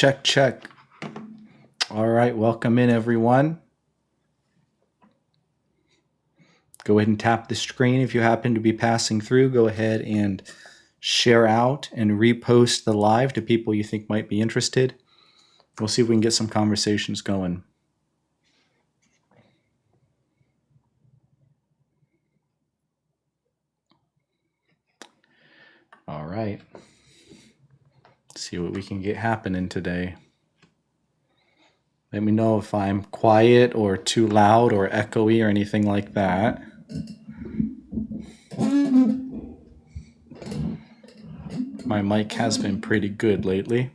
Check, check. All right, welcome in, everyone. Go ahead and tap the screen if you happen to be passing through. Go ahead and share out and repost the live to people you think might be interested. We'll see if we can get some conversations going. All right. Let's see what we can get happening today. Let me know if I'm quiet or too loud or echoey or anything like that. My mic has been pretty good lately.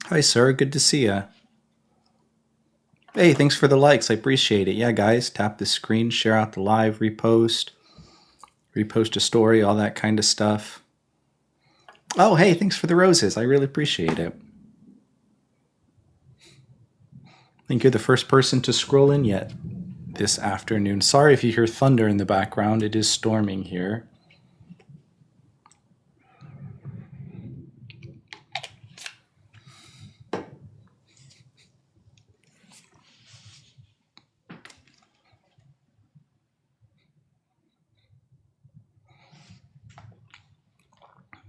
Hi, sir. Good to see ya. Hey, thanks for the likes. I appreciate it. Yeah, guys, tap the screen, share out the live, repost a story, all that kind of stuff. Oh, hey, thanks for the roses. I really appreciate it. I think you're the first person to scroll in yet this afternoon. Sorry if you hear thunder in the background. It is storming here.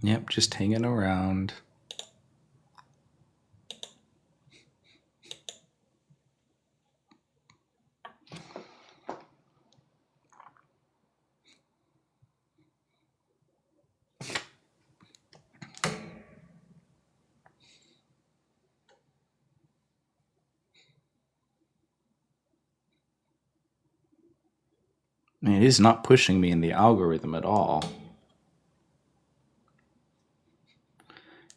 Yep, just hanging around. It is not pushing me in the algorithm at all.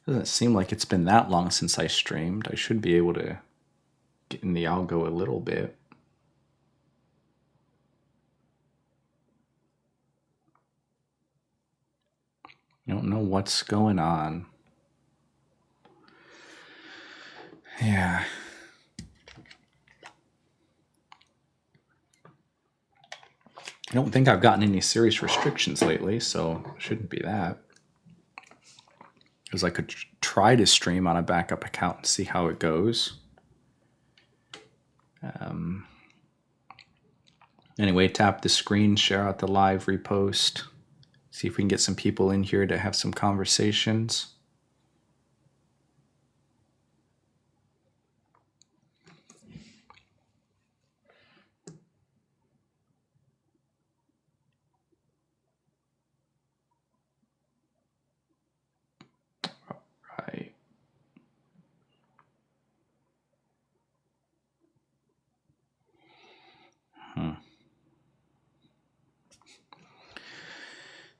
Doesn't seem like it's been that long since I streamed. I should be able to get in the algo a little bit. I don't know what's going on. Yeah. I don't think I've gotten any serious restrictions lately, so it shouldn't be that. Because I could try to stream on a backup account and see how it goes. Anyway, tap the screen, share out the live, repost. See if we can get some people in here to have some conversations. Right.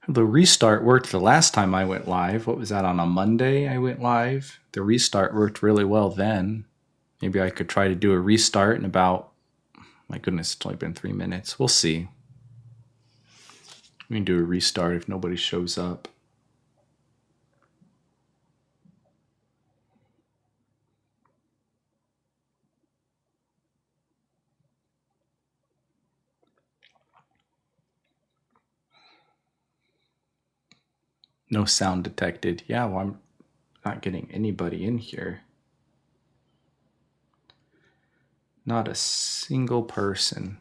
The restart worked the last time I went live. What was that, on a Monday I went live? The restart worked really well then. Maybe I could try to do a restart in about, my goodness, it's only been 3 minutes. We'll see. We can do a restart if nobody shows up. No sound detected. Yeah, well, I'm not getting anybody in here. Not a single person.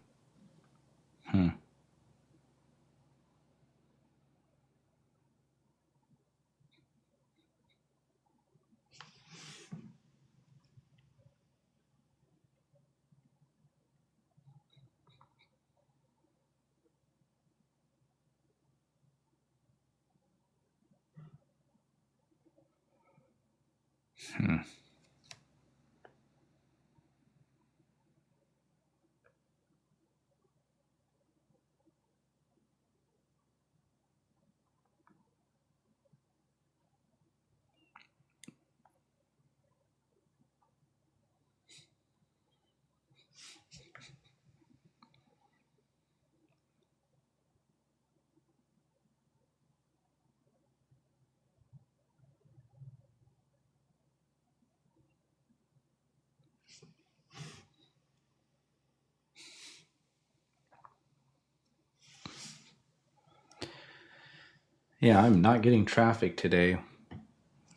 Yeah, I'm not getting traffic today. I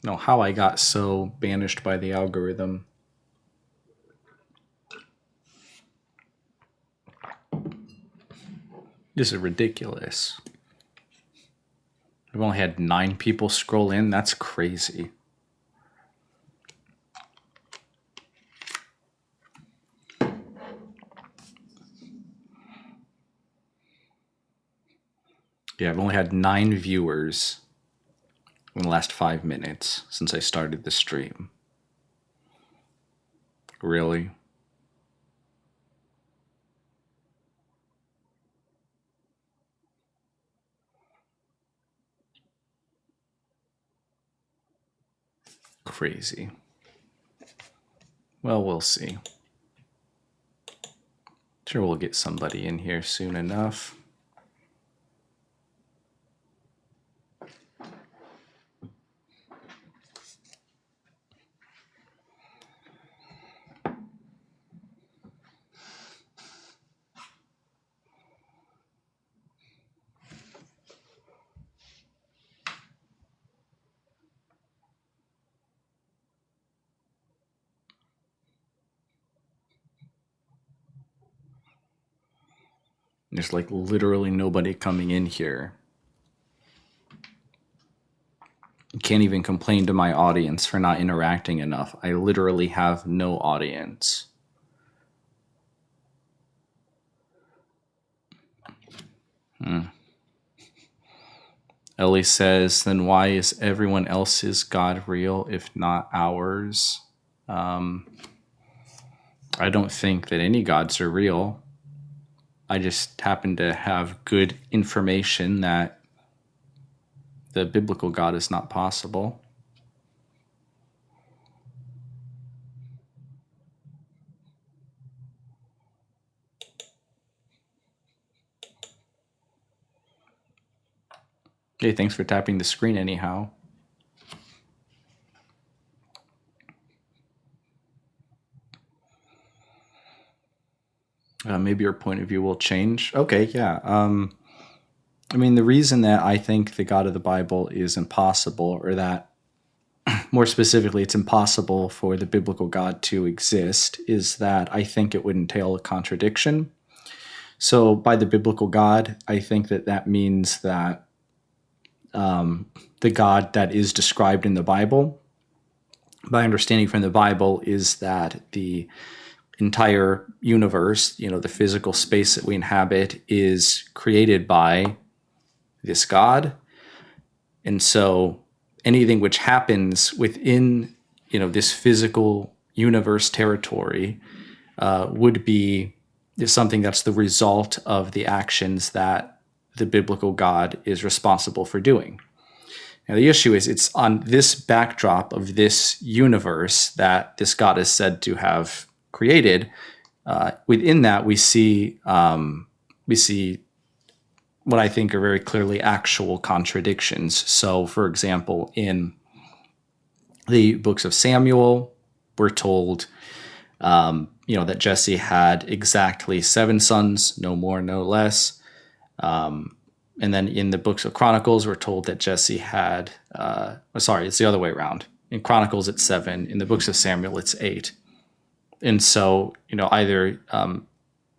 don't know how I got so banished by the algorithm. This is ridiculous. I've only had 9 people scroll in. That's crazy. Yeah, I've only had 9 viewers in the last 5 minutes since I started the stream. Really? Crazy. Well, we'll see. Sure, we'll get somebody in here soon enough. There's like literally nobody coming in here. I can't even complain to my audience for not interacting enough. I literally have no audience. Ellie says, then why is everyone else's God real if not ours? I don't think that any gods are real. I just happen to have good information that the biblical God is not possible. Hey, thanks for tapping the screen anyhow. Maybe your point of view will change. Okay, yeah. I mean, the reason that I think the God of the Bible is impossible, or that more specifically, it's impossible for the biblical God to exist, is that I think it would entail a contradiction. So, by the biblical God, I think that that means that the God that is described in the Bible, my understanding from the Bible is that the entire universe, the physical space that we inhabit, is created by this God. And so anything which happens within, this physical universe territory would be something that's the result of the actions that the biblical God is responsible for doing. Now, the issue is it's on this backdrop of this universe that this God is said to have created. Within that, we see what I think are very clearly actual contradictions. So, for example, in the books of Samuel, we're told, that Jesse had exactly 7 sons, no more, no less. And then in the books of Chronicles, we're told that Jesse had, it's the other way around. In Chronicles, it's 7. In the books of Samuel, it's 8. And so, either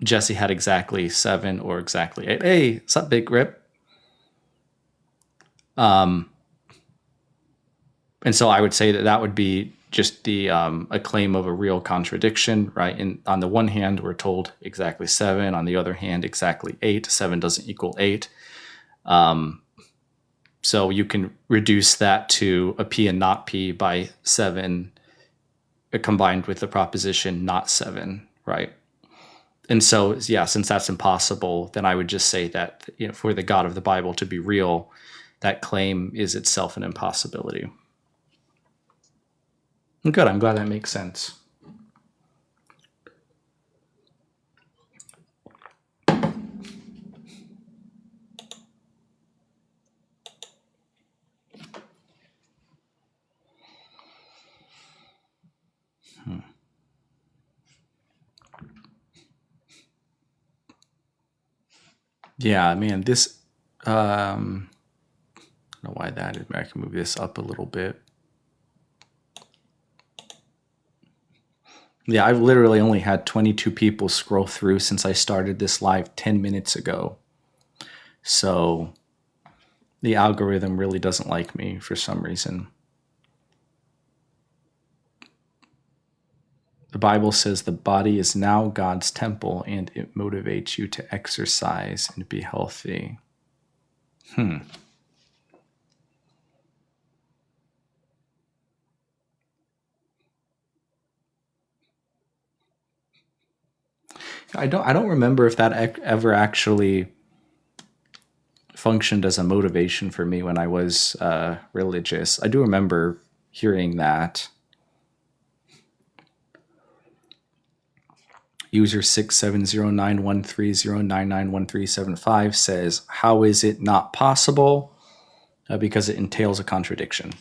Jesse had exactly 7 or exactly 8. Hey, what's up, Big Rip? And so I would say that would be just the a claim of a real contradiction, right? And on the one hand, we're told exactly 7. On the other hand, exactly 8. 7 doesn't equal 8. So you can reduce that to a P and not P by 7 combined with the proposition not 7, right? And so, yeah, since that's impossible, then I would just say that for the God of the Bible to be real, that claim is itself an impossibility. Good, I'm glad that makes sense. Yeah, man, this don't know why that is. I can move this up a little bit. Yeah, I've literally only had 22 people scroll through since I started this live 10 minutes ago. So the algorithm really doesn't like me for some reason. The Bible says the body is now God's temple and it motivates you to exercise and be healthy. I don't remember if that ever actually functioned as a motivation for me when I was religious. I do remember hearing that. User 6709130991375 says, how is it not possible? Because it entails a contradiction.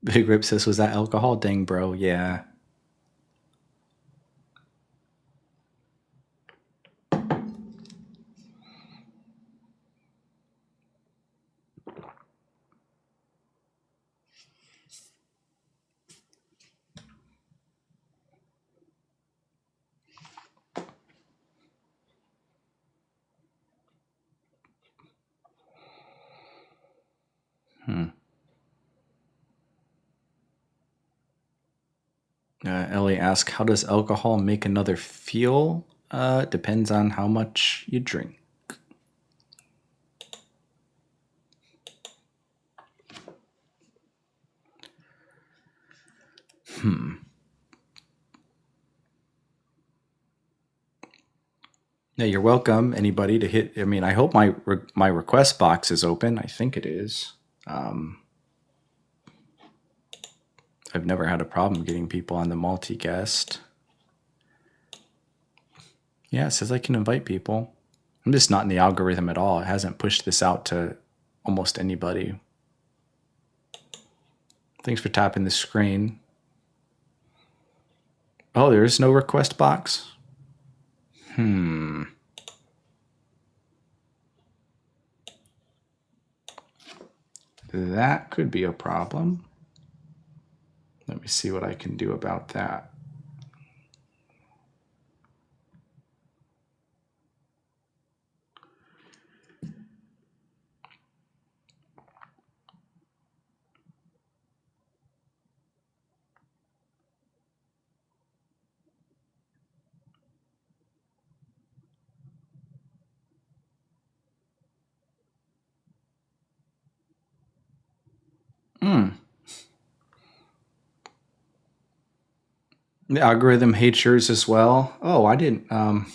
Big Rip says, was that alcohol? Dang, bro. Yeah. Ellie asks, how does alcohol make another feel? Depends on how much you drink. Yeah, you're welcome, anybody, to hit. I mean, I hope my request box is open. I think it is. I've never had a problem getting people on the multi-guest. Yeah, it says I can invite people. I'm just not in the algorithm at all. It hasn't pushed this out to almost anybody. Thanks for tapping the screen. Oh, there is no request box? That could be a problem. Let me see what I can do about that. The algorithm hates yours as well. Oh, I didn't. Am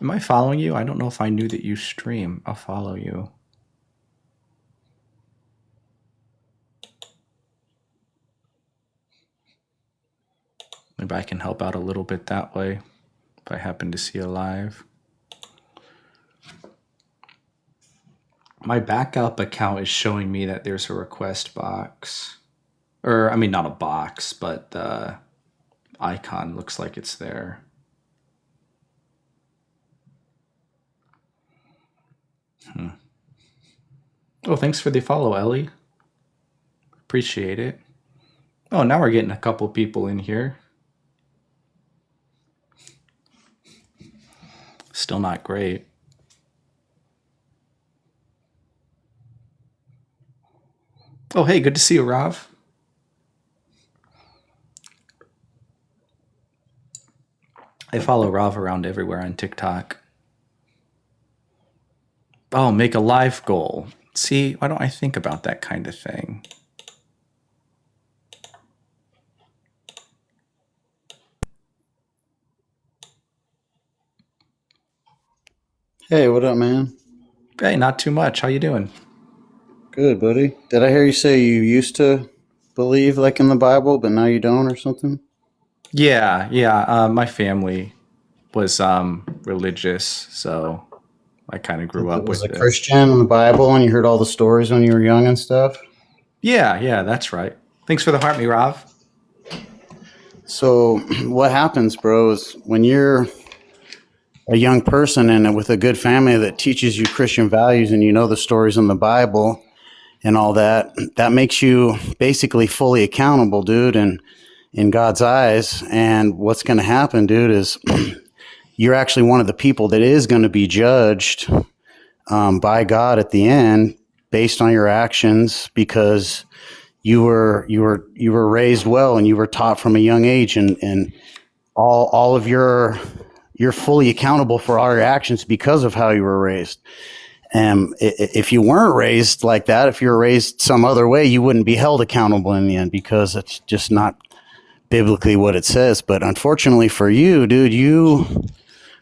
I following you? I don't know if I knew that you stream. I'll follow you. Maybe I can help out a little bit that way if I happen to see a live. My backup account is showing me that there's a request box. Or, I mean, not a box, but the icon looks like it's there. Oh, thanks for the follow, Ellie. Appreciate it. Oh, now we're getting a couple people in here. Still not great. Oh, hey, good to see you, Rav. I follow Rav around everywhere on TikTok. Oh, make a live goal. See, why don't I think about that kind of thing? Hey, what up, man? Hey, not too much. How you doing? Good, buddy. Did I hear you say you used to believe like in the Bible, but now you don't or something? Yeah. My family was religious, so I kind of grew That up was with a it. Christian in the Bible, and you heard all the stories when you were young and stuff. Yeah, that's right. Thanks for the heart, me, Rav. So what happens, bro, is when you're a young person and with a good family that teaches you Christian values and you know the stories in the Bible and all that, that makes you basically fully accountable, dude, and in God's eyes. And what's going to happen, dude, is you're actually one of the people that is going to be judged by God at the end based on your actions because you were raised well and you were taught from a young age and all of you're fully accountable for all your actions because of how you were raised. And if you weren't raised like that, if you were raised some other way, you wouldn't be held accountable in the end because it's just not biblically what it says. But unfortunately for you, dude,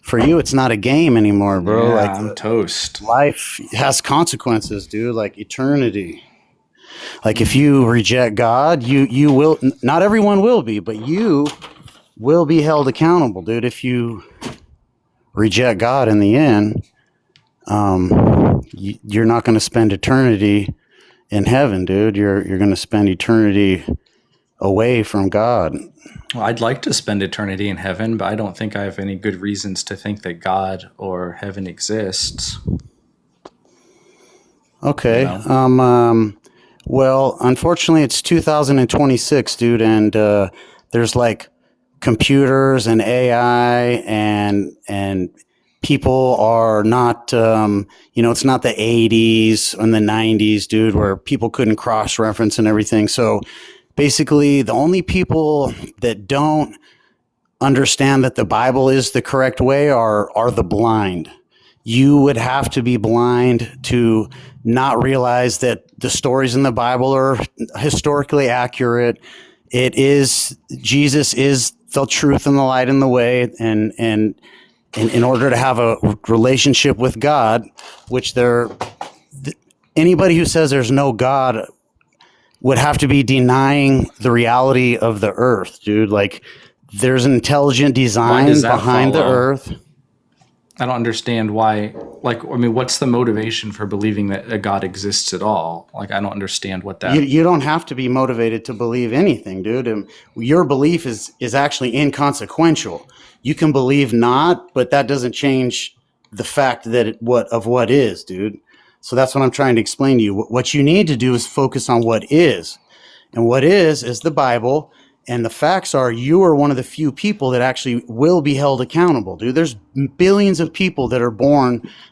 for you, it's not a game anymore, bro. Yeah, Like I'm toast. life has consequences, dude, like eternity. Like if you reject God, you will, not everyone will be, but you will be held accountable, dude. If you reject God in the end, you're not going to spend eternity in heaven, dude. You're going to spend eternity away from God. Well, I'd like to spend eternity in heaven, but I don't think I have any good reasons to think that God or heaven exists. Okay. You know? Well, unfortunately, it's 2026, dude, and there's like computers and AI and people are not, it's not the 80s and the 90s, dude, where people couldn't cross reference and everything. So basically, the only people that don't understand that the Bible is the correct way are the blind. You would have to be blind to not realize that the stories in the Bible are historically accurate. It is Jesus is the truth and the light and the way, and in order to have a relationship with God, which anybody who says there's no God would have to be denying the reality of the earth, dude. Like there's an intelligent design behind the earth. I don't understand why. Like, I mean, what's the motivation for believing that a God exists at all? Like, I don't understand what that. You don't have to be motivated to believe anything, dude. And your belief is actually inconsequential. You can believe not, but that doesn't change the fact that what is, dude. So that's what I'm trying to explain to you. What you need to do is focus on what is, and what is the Bible. And the facts are you are one of the few people that actually will be held accountable, dude. There's billions of people that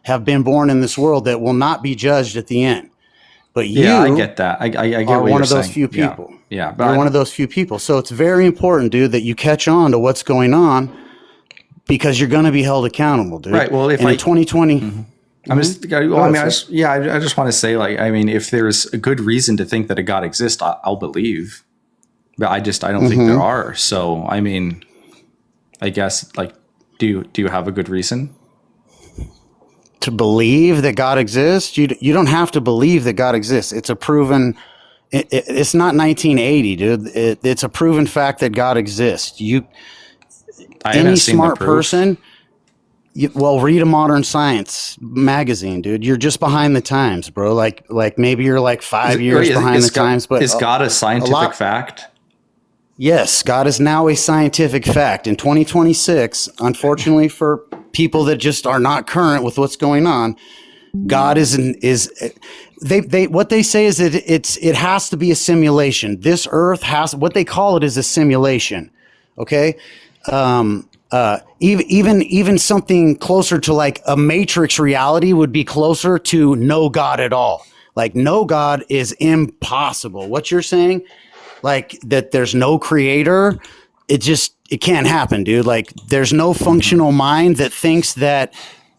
have been born in this world that will not be judged at the end. But yeah, I get that. I get are what one you're of those saying. few people. Yeah, but you're one of those few people. So it's very important, dude, that you catch on to what's going on because you're going to be held accountable, dude. Right. Well, if in 2020. Mm-hmm. I'm just. Well, I mean, I just want to say, like, I mean, if there's a good reason to think that a God exists, I'll believe. But I don't think there are. So, I mean, I guess, like, do you have a good reason to believe that God exists? You don't have to believe that God exists. It's a proven. It's not 1980, dude. It's a proven fact that God exists. Any smart person. Read a Modern Science magazine, dude. You're just behind the times, bro. Like maybe you're like 5 years behind the times. But is God a scientific fact? Yes, God is now a scientific fact. In 2026, unfortunately for people that just are not current with what's going on, God what they say is that it has to be a simulation. This earth what they call it is a simulation. Okay. Even something closer to like a matrix reality would be closer to no God at all. Like no God is impossible. What you're saying, like that there's no creator, it can't happen, dude. Like there's no functional mind that thinks that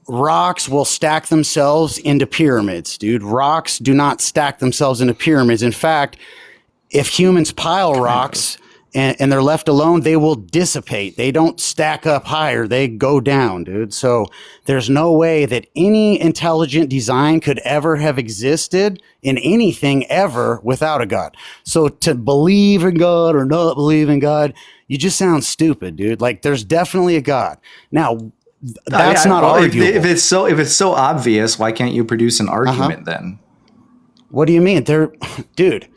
rocks will stack themselves into pyramids, dude. Rocks do not stack themselves into pyramids. In fact, if humans pile rocks and they're left alone, they will dissipate. They don't stack up higher. They go down, dude. So there's no way that any intelligent design could ever have existed in anything ever without a God. So to believe in God or not believe in God, you just sound stupid, dude. Like there's definitely a God. Now, That's not well, arguable. if it's so obvious, why can't you produce an argument then? What do you mean? Dude,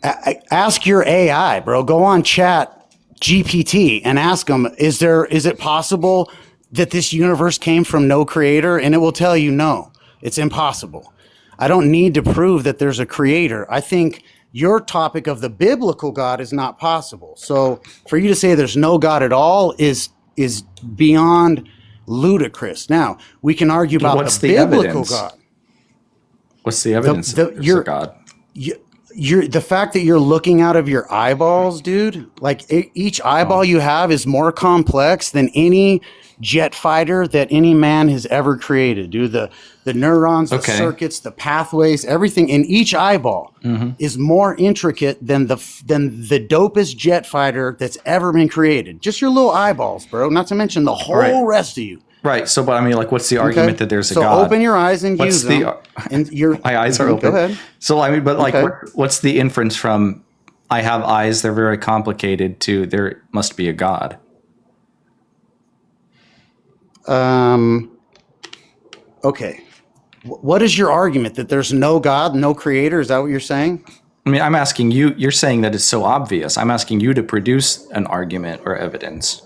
ask your AI, bro. Go on Chat GPT and ask them, is it possible that this universe came from no creator? And it will tell you no, it's impossible. I don't need to prove that there's a creator. I think your topic of the biblical God is not possible. So for you to say there's no God at all is beyond ludicrous. Now, we can argue about What's the the biblical evidence? God. What's the evidence that there's a God? You're the fact that you're looking out of your eyeballs, dude. Like each eyeball you have is more complex than any jet fighter that any man has ever created, dude. The neurons, the circuits, the pathways, everything in each eyeball is more intricate than the dopest jet fighter that's ever been created. Just your little eyeballs, bro. Not to mention the whole rest of you. Right. So, but I mean, like, what's the argument that there's a God? So open your eyes and use them. And my eyes are open. Go ahead. So, I mean, but like, what's the inference from I have eyes, they're very complicated, to there must be a God? Okay. What is your argument? That there's no God, no creator? Is that what you're saying? I mean, I'm asking you, you're saying that it's so obvious. I'm asking you to produce an argument or evidence.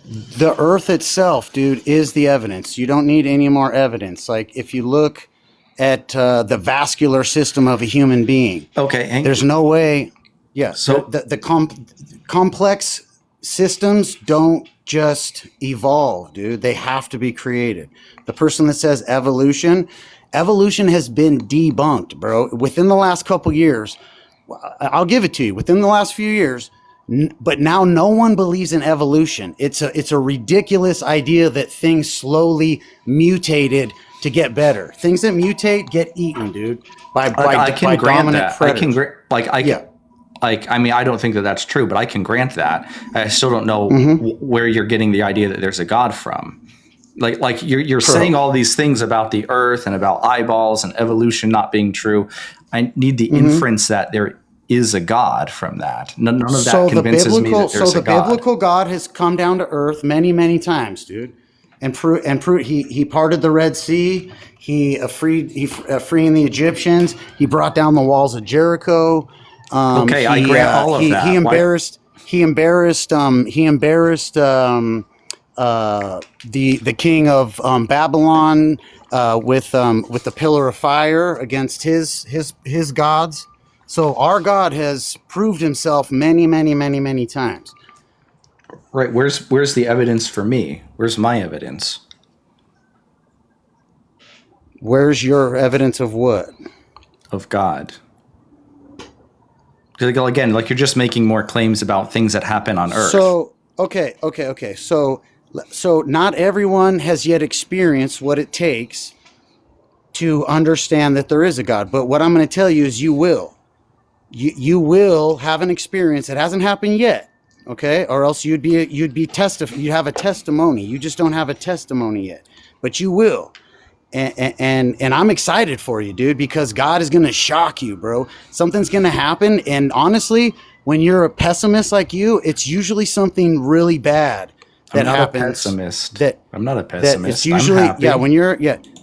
The earth itself, dude, is the evidence. You don't need any more evidence. Like if you look at the vascular system of a human being, there's no way. Yeah. So the complex systems don't just evolve, dude. They have to be created. The person that says evolution has been debunked, bro. Within the last couple years, I'll give it to you. Within the last few years. But now no one believes in evolution. It's a ridiculous idea that things slowly mutated to get better. Things that mutate get eaten, dude. By dominant predators. I mean, I don't think that that's true, but I can grant that. I still don't know where you're getting the idea that there's a God from. Like you're saying all these things about the earth and about eyeballs and evolution not being true. I need the inference that there is a God from that. None of that convinces me that there's a God. So the biblical God has come down to earth many, many times, dude. And he parted the Red Sea. He freeing the Egyptians. He brought down the walls of Jericho. I grant all of that. He embarrassed the king of Babylon with the pillar of fire against his gods. So our God has proved himself many, many, many, many times. Right. Where's the evidence for me? Where's my evidence? Where's your evidence of what? Of God. Because again, like you're just making more claims about things that happen on Earth. So, okay. So not everyone has yet experienced what it takes to understand that there is a God. But what I'm going to tell you is you will. You will have an experience. It hasn't happened yet, okay? Or else you'd have a testimony. You just don't have a testimony yet, but you will. And I'm excited for you, dude, because God is going to shock you, bro. Something's going to happen, and honestly, when you're a pessimist like you, it's usually something really bad that happens. I'm not a pessimist. It's usually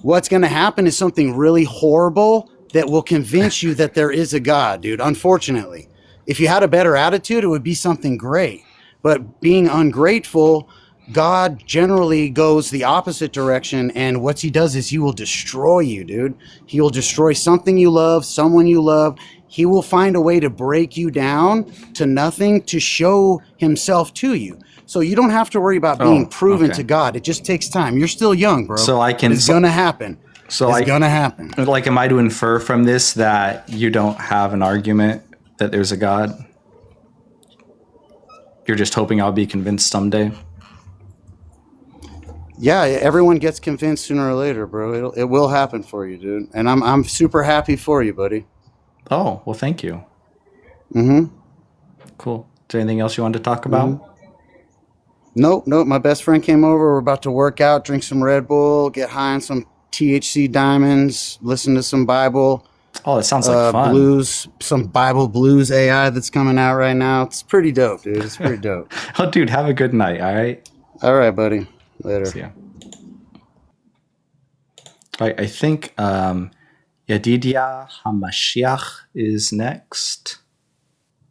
what's going to happen is something really horrible that will convince you that there is a God, dude. Unfortunately, if you had a better attitude, it would be something great. But being ungrateful, God generally goes the opposite direction. And what he does is he will destroy you, dude. He will destroy something you love, someone you love. He will find a way to break you down to nothing to show himself to you. So you don't have to worry about being proven to God. It just takes time. You're still young, bro. So it's going to happen. It's going to happen. Like, am I to infer from this that you don't have an argument that there's a God? You're just hoping I'll be convinced someday? Yeah, everyone gets convinced sooner or later, bro. It will happen for you, dude. And I'm super happy for you, buddy. Oh, well, thank you. Cool. Is there anything else you wanted to talk about? Nope. My best friend came over. We're about to work out, drink some Red Bull, get high on some THC diamonds, listen to some Bible. Oh, that sounds like fun. blues, some Bible blues AI that's coming out right now. It's pretty dope, dude. It's pretty dope. Oh, dude, have a good night. All right. All right, buddy. Later. See ya. I think Yedidia Hamashiach is next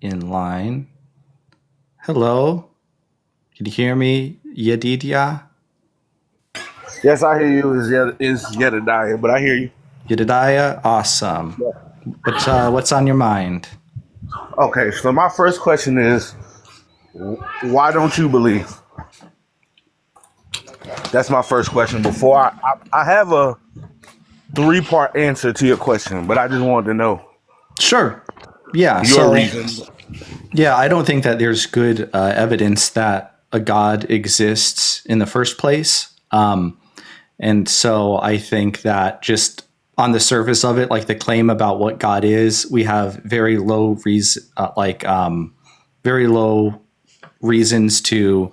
in line. Hello. Can you hear me, Yedidia? Yes, I hear you. Is Jedediah, but I hear you. Yedidiah? Awesome. What's on your mind? Okay, so my first question is, why don't you believe? That's my first question. Before I have a 3-part answer to your question, but I just wanted to know Sure. Yeah. your reasons. Yeah, I don't think that there's good evidence that a God exists in the first place. And so I think that just on the surface of it, like the claim about what God is, we have very low very low reasons to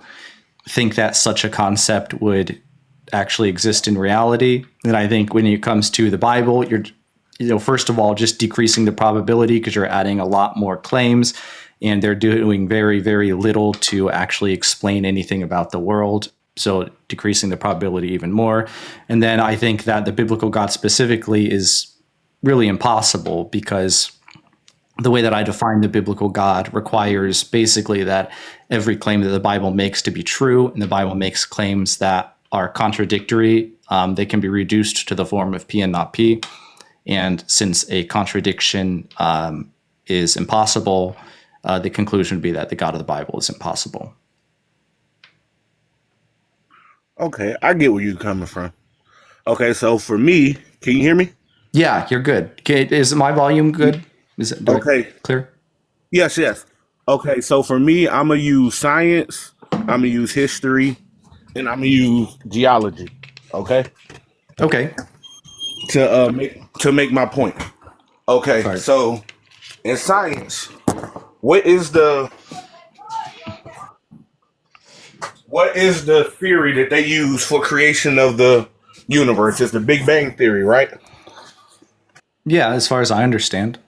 think that such a concept would actually exist in reality. And I think when it comes to the Bible, you're first of all, just decreasing the probability because you're adding a lot more claims, and they're doing very, very little to actually explain anything about the world. So decreasing the probability even more. And then I think that the biblical God specifically is really impossible because the way that I define the biblical God requires basically that every claim that the Bible makes to be true, and the Bible makes claims that are contradictory, they can be reduced to the form of P and not P. And since a contradiction is impossible, the conclusion would be that the God of the Bible is impossible. Okay, I get where you're coming from. Okay, so for me, can you hear me? Yeah, you're good. Okay, is my volume good? Is it Okay. clear? Yes. Okay, so for me, I'm gonna use science, I'm gonna use history, and I'm gonna use geology. Okay, Okay. to make my point. Okay, All right. so in science, what is the theory that they use for creation of the universe? It's the Big Bang theory, right? Yeah, as far as I understand.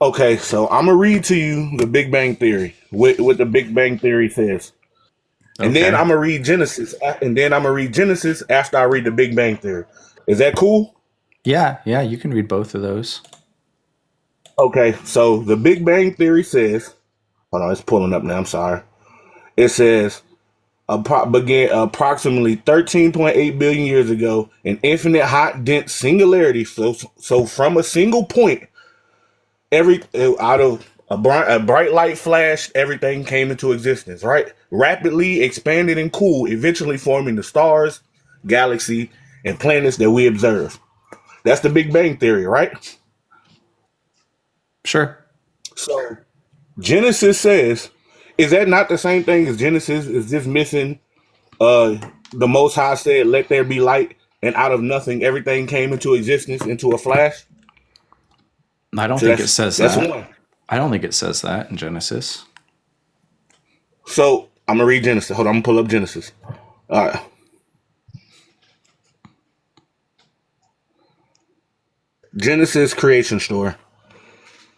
Okay, so I'm gonna read to you the Big Bang theory, what the Big Bang theory says, and then Okay. I'm gonna read Genesis, after I read the Big Bang theory. Is that cool? Yeah, you can read both of those. Okay, so the Big Bang theory says, hold on, it's pulling up now. I'm sorry. It says began approximately 13.8 billion years ago, an infinite hot dense singularity. So from a single point, out of a bright light flash, everything came into existence. Right, rapidly expanded and cooled, eventually forming the stars, galaxy, and planets that we observe. That's the Big Bang theory, right? Sure. So Genesis says, is that not the same thing as Genesis? Is just missing the Most High said, "Let there be light," and out of nothing, everything came into existence into a flash. I don't So think it says that's that. one. I don't think it says that in Genesis. So I'm gonna read Genesis. Hold on, I'm gonna pull up Genesis. All right. Genesis creation story.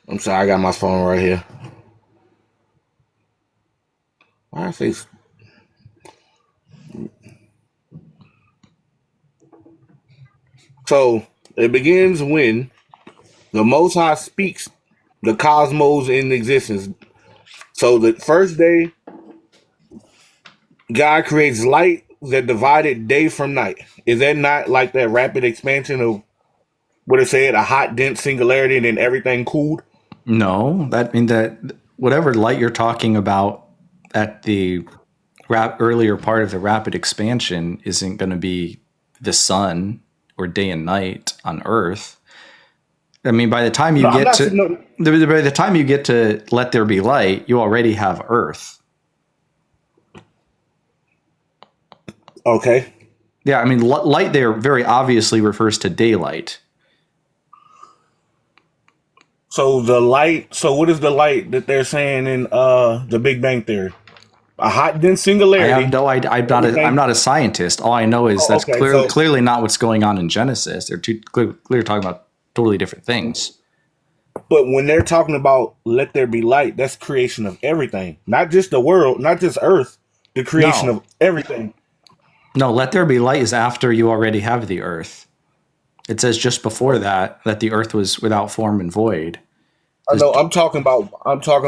I'm sorry, I got my phone right here. Why I say? So it begins when the Most High speaks the cosmos in existence. So the first day, God creates light that divided day from night. Is that not like that rapid expansion of what it said, a hot, dense singularity, and then everything cooled? No, that whatever light you're talking about at the earlier part of the rapid expansion isn't going to be the sun or day and night on Earth. I mean, by the time you get to by the time you get to let there be light, you already have Earth. Okay. Yeah, I mean, light there very obviously refers to daylight. So the light. So what is the light that they're saying in the Big Bang theory? A hot, dense singularity. I have no idea. I'm not a scientist. All I know is that's okay, so clearly not what's going on in Genesis. They're too clearly talking about totally different things. But when they're talking about let there be light, that's creation of everything, not just the world, not just Earth, the creation No, of everything. no, let there be light is after you already have the earth. It says just before that the earth was without form and void. I It says, know. I'm talking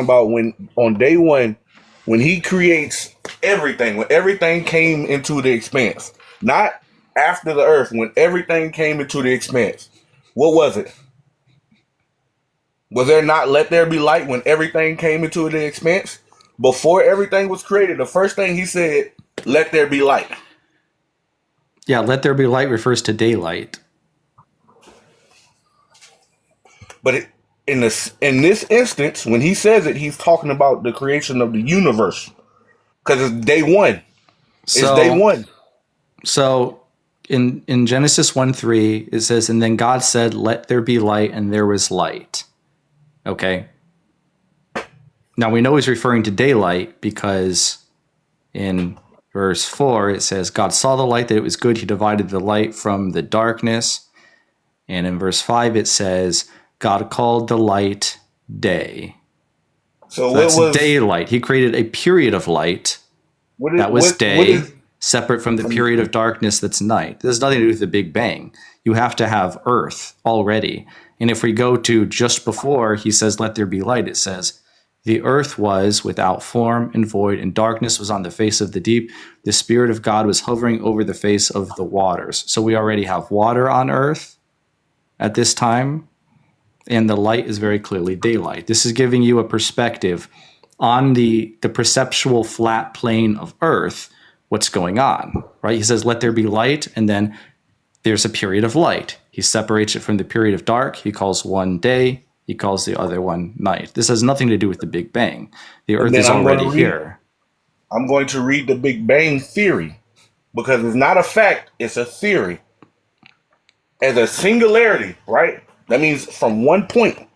about when on day one, when he creates everything, when everything came into the expanse, not after the Earth, when everything came into the expanse. What was it? Was there not let there be light when everything came into the expanse? Before everything was created, the first thing he said, let there be light. yeah, let there be light refers to daylight. But in this instance, when he says it, he's talking about the creation of the universe. Because it's day one. It's day So one. so in Genesis 1:3, it says, and then God said, let there be light, and there was light. Okay. Now we know he's referring to daylight because in verse 4 it says, God saw the light that it was good. He divided the light from the darkness. And in verse 5 it says, God called the light day. So So what that's was daylight. He created a period of light that was what day, is separate from the period of darkness that's night. This has nothing to do with the Big Bang. You have to have earth already. And if we go to just before he says, let there be light, it says, the earth was without form and void, and darkness was on the face of the deep. The Spirit of God was hovering over the face of the waters. So we already have water on earth at this time, and the light is very clearly daylight. This is giving you a perspective on the perceptual flat plane of earth, what's going on, right? He says, let there be light, and then there's a period of light. He separates it from the period of dark. He calls one day. He calls the other one night. This has nothing to do with the Big Bang. The and earth then is already here. I'm going to read the Big Bang theory because it's not a fact, it's a theory. As a singularity, right? That means from one point,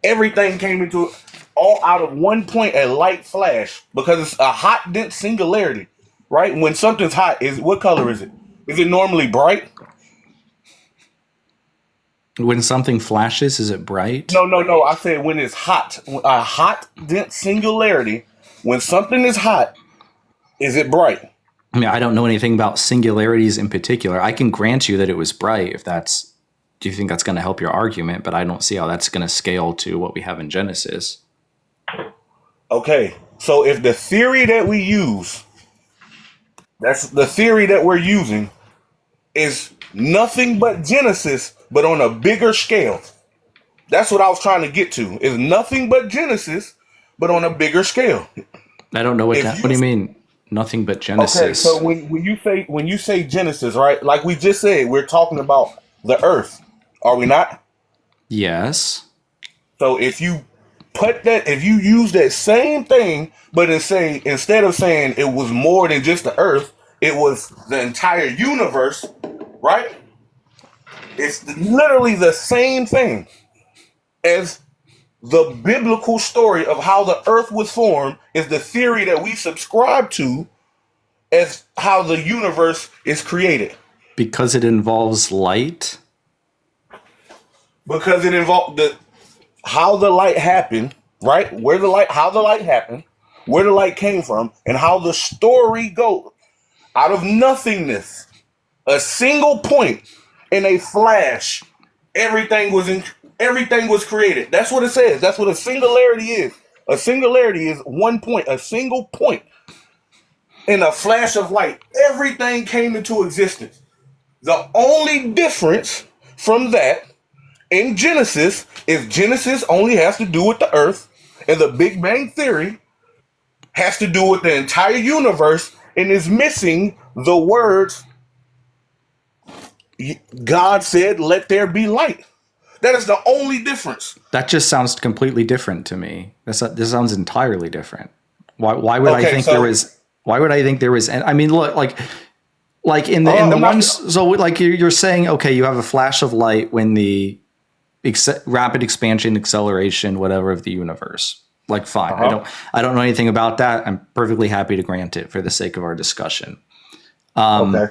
everything came into all out of one point, a light flash, because it's a hot, dense singularity, right? When something's hot, is what color is it? Is it normally bright? When something flashes, is it bright? No, no, no. I said when it's hot, a hot, dense singularity. When something is hot, is it bright? I mean, I don't know anything about singularities in particular. I can grant you that it was bright if that's, do you think that's going to help your argument? But I don't see how that's going to scale to what we have in Genesis. Okay, so if the theory that we use, that's the theory that we're using, is nothing but Genesis, but on a bigger scale. That's what I was trying to get to. Is nothing but Genesis, but on a bigger scale. I don't know what If that, what you do you mean? Nothing but Okay, so Genesis. when you say Genesis, right? Like we just said, we're talking about the earth. Are we not? Yes. So if you use that same thing, but instead of saying it was more than just the earth, it was the entire universe, right? It's literally the same thing as the biblical story of how the earth was formed is the theory that we subscribe to as how the universe is created. Because it involves light. Because it involved how the light happened, right? How the light happened, where the light came from, and how the story goes. Out of nothingness, a single point in a flash, everything was created. That's what it says. That's what a singularity is. A singularity is one point, a single point in a flash of light. Everything came into existence. The only difference from that in Genesis is Genesis only has to do with the earth, and the Big Bang Theory has to do with the entire universe and is missing the words God said, let there be light. That is the only difference. That just sounds completely different to me. This sounds entirely different. Why would I Okay, think there so was? Why would I think there was? I mean, look, like in the I'm not. ones. So like you're saying, okay, you have a flash of light when the rapid expansion, acceleration, whatever of the universe. Like, fine. Uh-huh. I don't know anything about that. I'm perfectly happy to grant it for the sake of our discussion. Okay.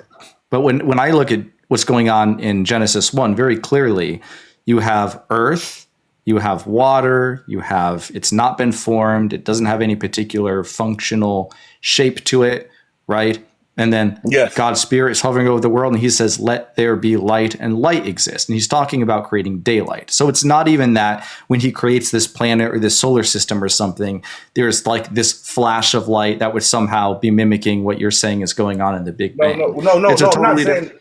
But when I look at what's going on in Genesis 1, very clearly, You have earth, you have water, you have, it's not been formed, it doesn't have any particular functional shape to it, right? And then Yes. God's spirit is hovering over the world and he says, let there be light, and light exists. And he's talking about creating daylight. So it's not even that when he creates this planet or this solar system or something, there's like this flash of light that would somehow be mimicking what you're saying is going on in the Big Bang. No, It's a I'm not totally saying.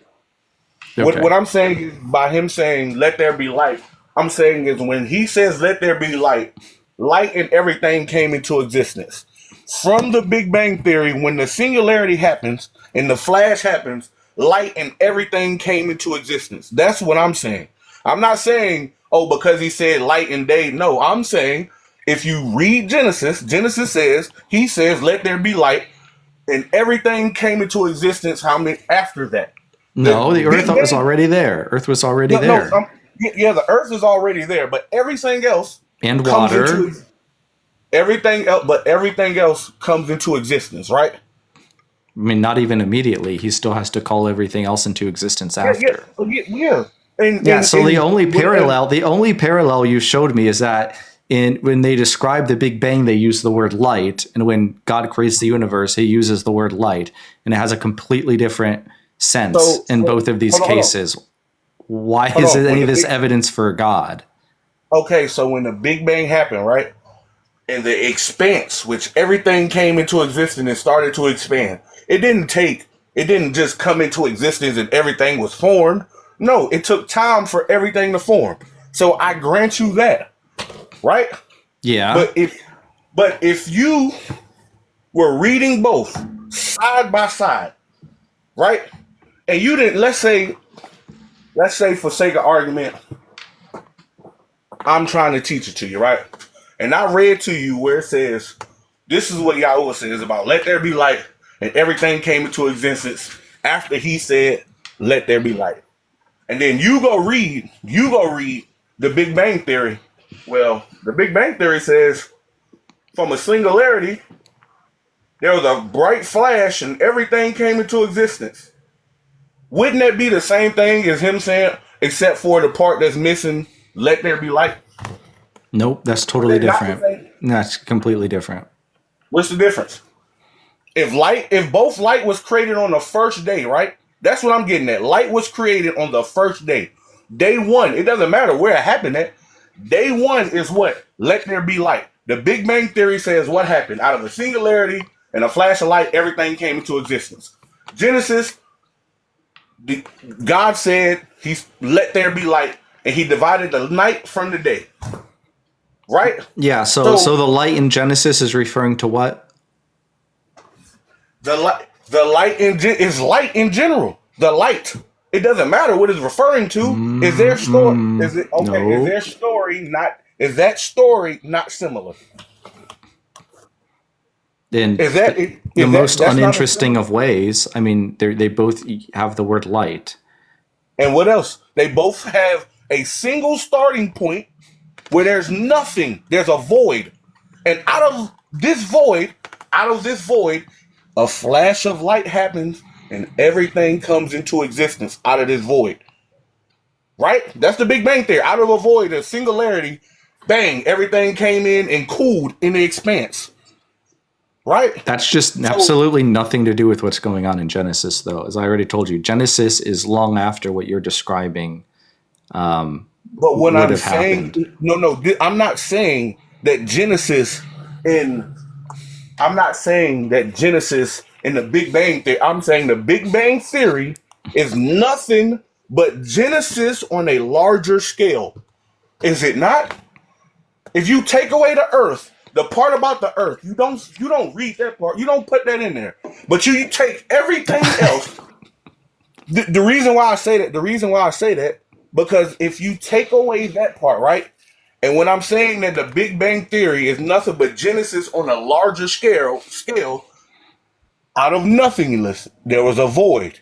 Okay. What I'm saying is by him saying, let there be light, I'm saying is when he says, let there be light, light and everything came into existence. From the Big Bang Theory, when the singularity happens and the flash happens, light and everything came into existence. That's what I'm saying. I'm not saying, oh, because he said light and day. No, I'm saying if you read Genesis, Genesis says, he says, let there be light, and everything came into existence how many after that? No, the Earth Big was Bang- already there. Earth was already No, there. yeah, the Earth is already there, but everything else And comes water. into everything else comes into existence, right? I mean, not even immediately. He still has to call everything else into existence after. Yeah. So the only parallel you showed me is that when they describe the Big Bang, they use the word light, and when God creates the universe, he uses the word light, and it has a completely different sense in both of these cases. Why is it any of this evidence for God? Okay, so when the Big Bang happened, right, and the expanse, which everything came into existence and started to expand, it didn't just come into existence and everything was formed. No, it took time for everything to form. So I grant you that, right? Yeah. But if you were reading both side by side, right? And you didn't, let's say for sake of argument, I'm trying to teach it to you, right? And I read to you where it says, this is what Yahweh says about let there be light, and everything came into existence after he said, let there be light. And then you go read the Big Bang Theory. Well, the Big Bang Theory says from a singularity, there was a bright flash and everything came into existence. Wouldn't that be the same thing as him saying, except for the part that's missing, let there be light? Nope, that's totally different. That's completely different. What's the difference? If both light was created on the first day, right? That's what I'm getting at. Light was created on the first day. Day one. It doesn't matter where it happened at. Day one is what? Let there be light. The Big Bang Theory says what happened? Out of a singularity and a flash of light, everything came into existence. Genesis, God said he's let there be light, and he divided the night from the day. Right? Yeah, so the light in Genesis is referring to what? The light is light in general. The light. It doesn't matter what it's referring to. Is their story? Is it okay? No. Is their story not? Is that story not similar? In the most uninteresting of ways. I mean, they both have the word light. And what else? They both have a single starting point where there's nothing. There's a void, and out of this void, a flash of light happens, and everything comes into existence out of this void. Right? That's the Big Bang Theory. Out of a void, a singularity, bang, everything came in and cooled in the expanse. Right? That's just absolutely nothing to do with what's going on in Genesis, though. As I already told you, Genesis is long after what you're describing. But what I'm saying, happened. no, I'm not saying that Genesis in the Big Bang Theory. I'm saying the Big Bang Theory is nothing but Genesis on a larger scale. Is it not? If you take away the earth, the part about the earth, you don't read that part. You don't put that in there. But you take everything else. The reason why I say that, because if you take away that part, right? And when I'm saying that the Big Bang Theory is nothing but Genesis on a larger scale, out of nothingness, there was a void.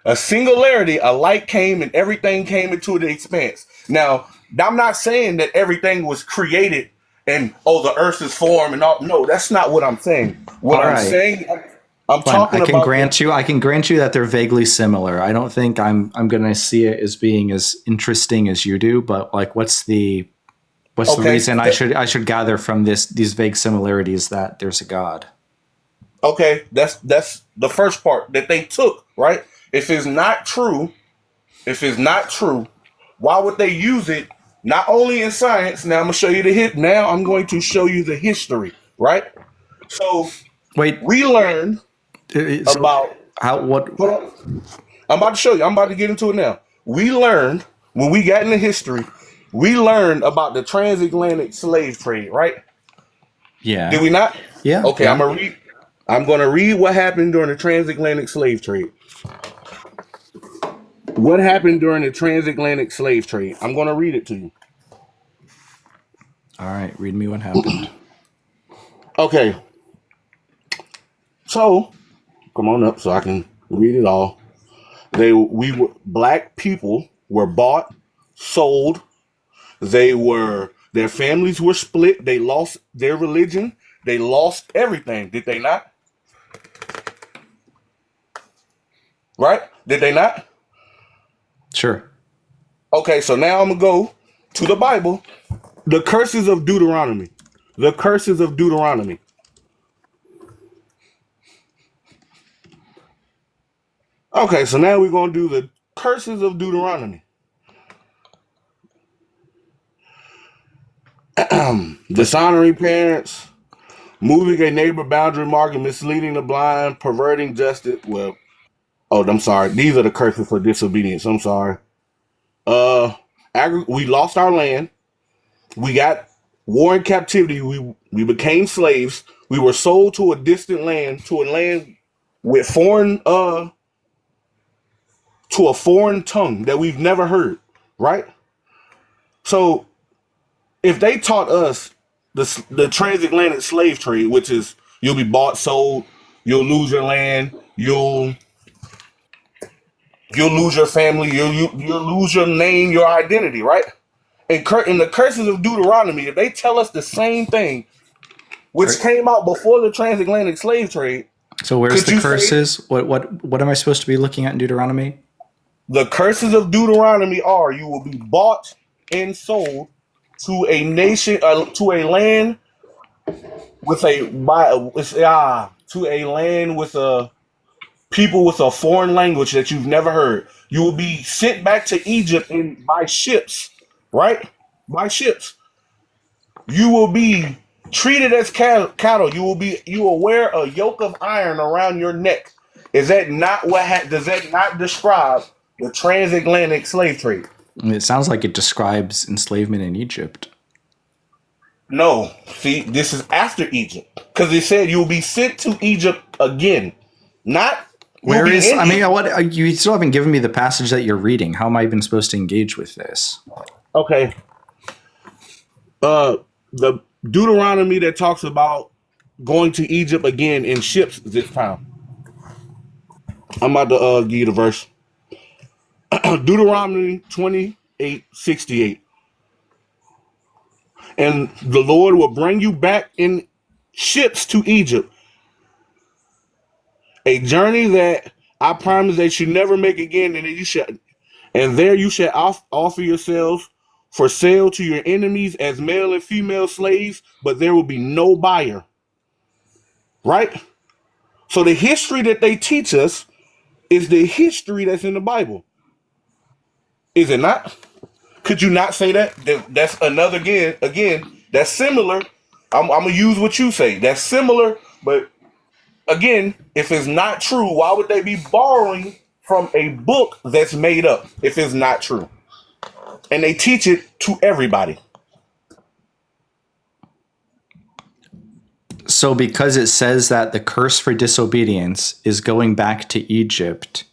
A singularity, a light came and everything came into the expanse. Now, I'm not saying that everything was created and, the earth is formed and all. No, that's not what I'm saying. What I'm saying, I'm Fine, talking about. I can grant you that they're vaguely similar. I don't think I'm going to see it as being as interesting as you do, but like what's the Okay, reason I should gather from these vague similarities that there's a God? okay, that's the first part that they took, right? If it's not true, why would they use it? Not only in science. Now I'm gonna show you the hit. Now I'm going to show you the history, right? So Wait, we learned so about. how what Hold on. I'm about to show you. I'm about to get into it now. We learned when we got into history. We learned about the transatlantic slave trade, right? Did yeah. we not? Yeah, Okay, I'm yeah. gonna read. I'm gonna read what happened during the transatlantic slave trade. What happened during the transatlantic slave trade? I'm gonna read it to you. All right, read me what happened. Okay, so come on up so I can read it all. Black people were bought, sold. Their families were split. They lost their religion. They lost everything. Did they not? Right? Did they not? Sure. Okay, so now I'm gonna go to the Bible. The curses of Deuteronomy. The curses of Deuteronomy. Okay, so now we're gonna do the curses of Deuteronomy. Dishonoring parents, moving a neighbor boundary mark, misleading the blind, perverting justice. Well, oh, I'm sorry. These are the curses for disobedience. I'm sorry. Uh, we lost our land. We got war and captivity. We became slaves. We were sold to a distant land, to a land with to a foreign tongue that we've never heard. Right. So if they taught us the transatlantic slave trade, which is you'll be bought, sold, you'll lose your land, you'll lose your family, you'll lose your name, your identity, right? And the curses of Deuteronomy, if they tell us the same thing, which came out before the transatlantic slave trade, So where's could the you say curses? What am I supposed to be looking at in Deuteronomy? the curses of Deuteronomy are you will be bought and sold to a nation, to a land with to a land with a people with a foreign language that you've never heard. You will be sent back to Egypt by ships, right? By ships. You will be treated as cattle. You will wear a yoke of iron around your neck. Is that not does that not describe the transatlantic slave trade? It sounds like it describes enslavement in Egypt. No. See, this is after Egypt. Because it said you will be sent to Egypt again. Not you'll Where be is? in I mean, Egypt. what you still haven't given me the passage that you're reading. How am I even supposed to engage with this? Okay. The Deuteronomy that talks about going to Egypt again in ships this time. I'm about to give you the verse. Deuteronomy 28:68. And the Lord will bring you back in ships to Egypt, a journey that I promise that you never make again, and there you shall offer yourselves for sale to your enemies as male and female slaves, but there will be no buyer. Right? So the history that they teach us is the history that's in the Bible. Is it not? Could you not say that? That's another again, that's similar. I'm gonna use what you say. That's similar, but again, if it's not true, why would they be borrowing from a book that's made up if it's not true? And they teach it to everybody. So because it says that the curse for disobedience is going back to Egypt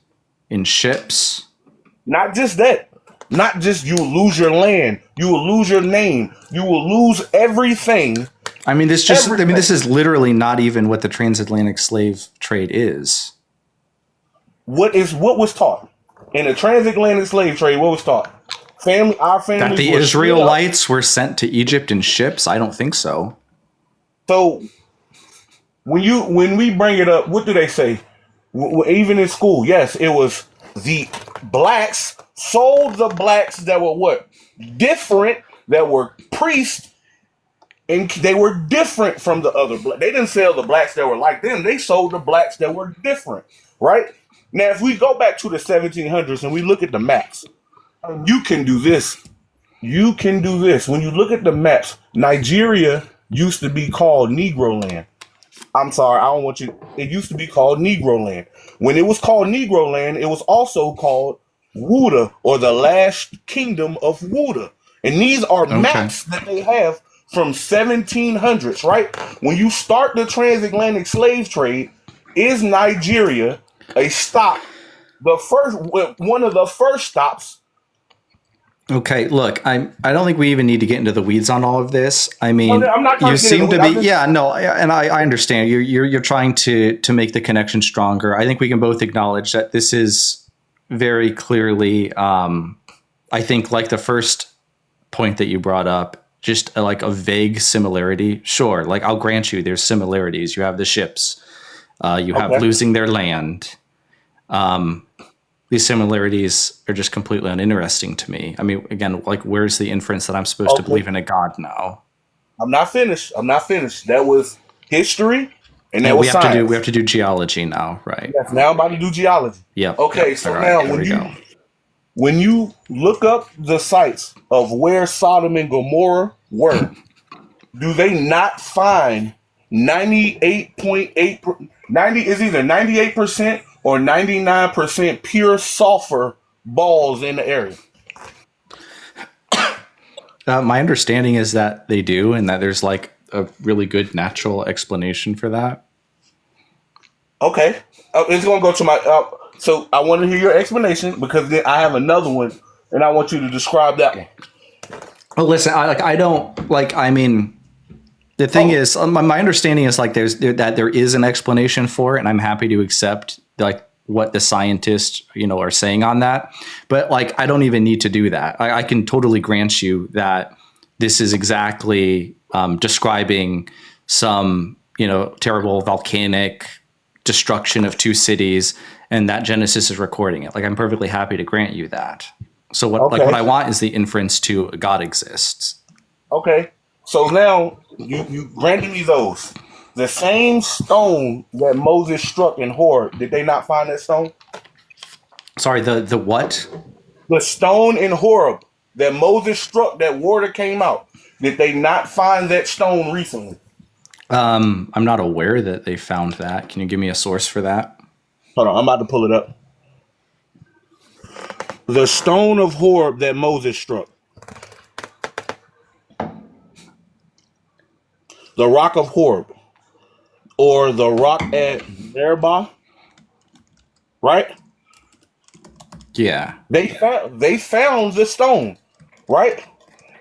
in ships. Not just that. Not just you will lose your land, you will lose your name, you will lose everything. I mean, this is literally not even what the transatlantic slave trade is. What was taught in the transatlantic slave trade? What was taught? Our families That the were split up. Israelites were sent to Egypt in ships? I don't think so. So when we bring it up, what do they say? Even in school, yes, it was the blacks sold the blacks that were what different, that were priests, and they were different from the other black. They didn't sell the blacks that were like them. They sold the blacks that were different, right? Now, if we go back to the 1700s and we look at the maps, you can do this. You can do this. When you look at the maps, Nigeria used to be called Negro Land. I'm sorry, I don't want you. It used to be called Negro Land. When it was called Negro Land, it was also called Wuda, or the last kingdom of Wuda. And these are Okay. maps that they have from 1700s, right? When you start the transatlantic slave trade, is Nigeria a stop? The first, one of the first stops. Okay, look, I don't think we even need to get into the weeds on all of this. I No, mean, I'm not trying you to get into seem to it. be, I'm just, yeah, no, and I understand. You're trying to make the connection stronger. I think we can both acknowledge that this is very clearly, I think, like the first point that you brought up, just like a vague similarity. Sure, like I'll grant you, there's similarities. You have the ships, you have okay. losing their land. These similarities are just completely uninteresting to me. I mean, again, like, where's the inference that I'm supposed to Okay. believe in a god now? I'm not finished. I'm not finished. That was history, and that And was we science. have to do geology now, right? Yes, now I'm about to do geology. Yep. Okay, Yep. so All now right. Here we go. when you look up the sites of where Sodom and Gomorrah were, do they not find 98.8 90 is either 98% or 99% pure sulfur balls in the area? My understanding is that they do, and that there's like a really good natural explanation for that. Okay, it's gonna go to my. So I want to hear your explanation, because then I have another one, and I want you to describe that one. Well, listen, I don't like. I mean, the thing Oh, is, my understanding is like that there is an explanation for it, and I'm happy to accept like what the scientists are saying on that. But like, I don't even need to do that. I can totally grant you that this is exactly describing some terrible volcanic destruction of two cities, and that Genesis is recording it. Like, I'm perfectly happy to grant you that. So what okay, I want is the inference to God exists. okay. So now you granted me those. The same stone that Moses struck in Horeb. Did they not find that stone? Sorry, the what? The stone in Horeb that Moses struck, that water came out. Did they not find that stone recently? I'm not aware that they found that. Can you give me a source for that? Hold on, I'm about to pull it up. The stone of Horeb that Moses struck. The rock of Horeb, or the rock at Meribah, right? Yeah. They found the stone, right?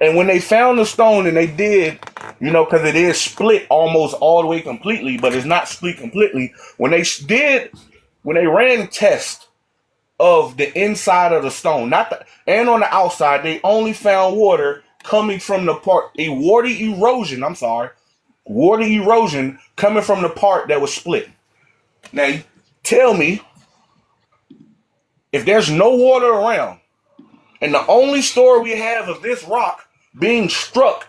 And when they found the stone, and they did, because it is split almost all the way completely, but it's not split completely. When they ran tests of the inside of the stone, not the, and on the outside, they only found water coming from the part, water erosion coming from the part that was split. Now, tell me, if there's no water around, and the only story we have of this rock being struck,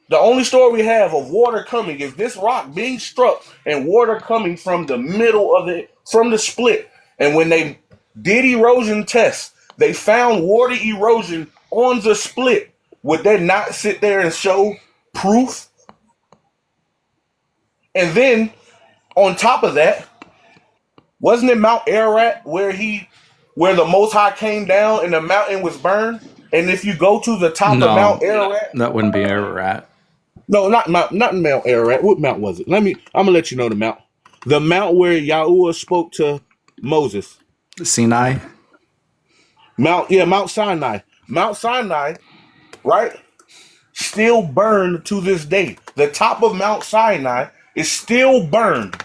the only story we have of water coming is this rock being struck and water coming from the middle of it, from the split. And when they did erosion tests, they found water erosion on the split. Would they not sit there and show proof? And then on top of that, wasn't it Mount Ararat where the Most High came down and the mountain was burned? And if you go to the top of Mount No, Ararat, that wouldn't be a rat. no, not Mount Ararat. What mount was it? I'm gonna let you know the mount. The mount where Yahuwah spoke to Moses. Sinai? Mount Sinai. Mount Sinai, right? Still burned to this day. The top of Mount Sinai is still burned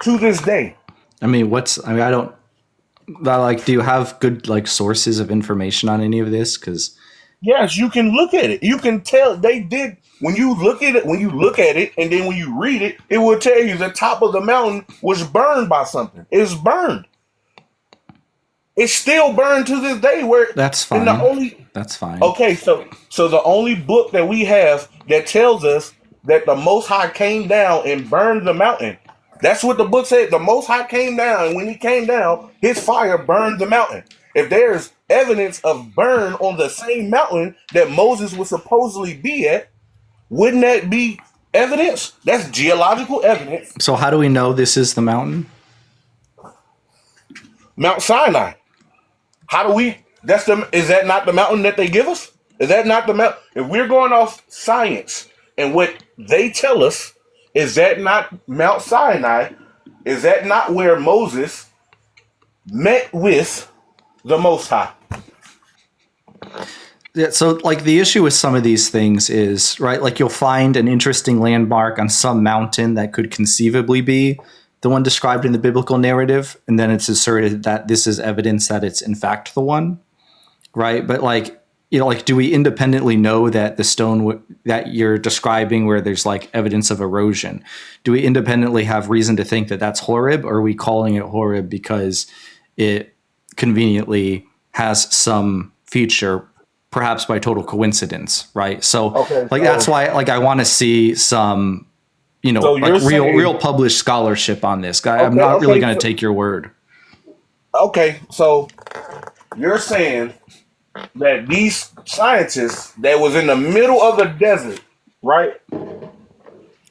to this day. I mean, I don't, like, do you have good, like, sources of information on any of this? Because Yes, you can look at it. You can tell they did. when you look at it, and then when you read it, it will tell you the top of the mountain was burned by something. It's burned. It's still burned to this day. Where That's fine. and the only That's fine. okay, so the only book that we have that tells us that the Most High came down and burned the mountain. That's what the book said. The Most High came down, and when he came down, his fire burned the mountain. If there's evidence of burn on the same mountain that Moses was supposedly be at, wouldn't that be evidence? That's geological evidence. So how do we know this is the mountain? Mount Sinai. How do we? Is that not the mountain that they give us? Is that not the mountain? If we're going off science and what they tell us, is that not Mount Sinai? Is that not where Moses met with the Most High? Yeah, so like the issue with some of these things is, right, like you'll find an interesting landmark on some mountain that could conceivably be the one described in the biblical narrative, and then it's asserted that this is evidence that it's in fact the one, right? But like, you know, like, do we independently know that the stone that you're describing where there's like evidence of erosion, do we independently have reason to think that that's Horeb, or are we calling it Horeb because it conveniently has some feature, perhaps by total coincidence, right? So that's why like I want to see some, you know, like real published scholarship on this guy. I'm not really going to take your word. Okay, so you're saying that these scientists that was in the middle of the desert, right?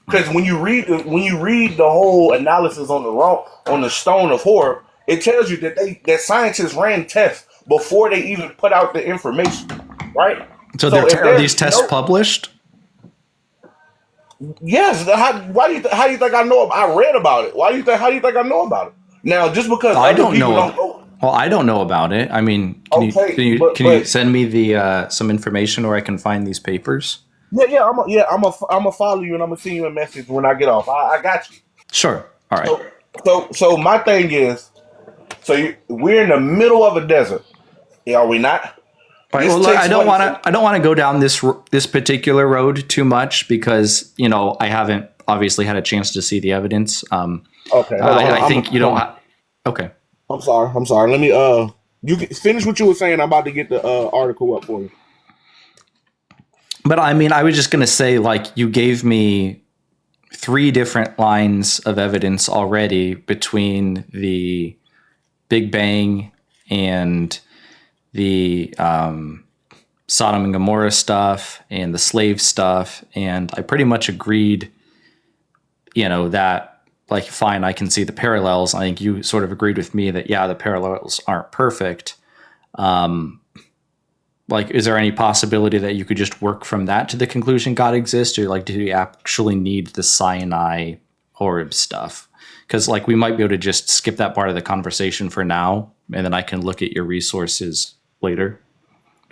Because when you read the whole analysis on the stone of Horeb, it tells you that scientists ran tests before they even put out the information, right? So are these tests published? Yes. How do you think I know? I read about it. How do you think I know about it? Now, just because I don't know. Well, I don't know about it. I mean, can you send me the some information where I can find these papers? I'm gonna follow you, and I'm gonna send you a message when I get off. I got you. Sure. All right. So my thing is, we're in the middle of a desert. Are we not? Right, well, I don't want to go down this particular road too much because, you know, I haven't obviously had a chance to see the evidence. Okay. I think you don't. Okay. I'm sorry. Let me you finish what you were saying. I'm about to get the article up for you. But I mean, I was just going to say, like, you gave me 3 different lines of evidence already between the Big Bang and the Sodom and Gomorrah stuff and the slave stuff. And I pretty much agreed, you know, that, like, fine, I can see the parallels. I think you sort of agreed with me that, yeah, the parallels aren't perfect. Like, is there any possibility that you could just work from that to the conclusion God exists? Or, like, do you actually need the Sinai Horeb stuff? Because, like, we might be able to just skip that part of the conversation for now, and then I can look at your resources later.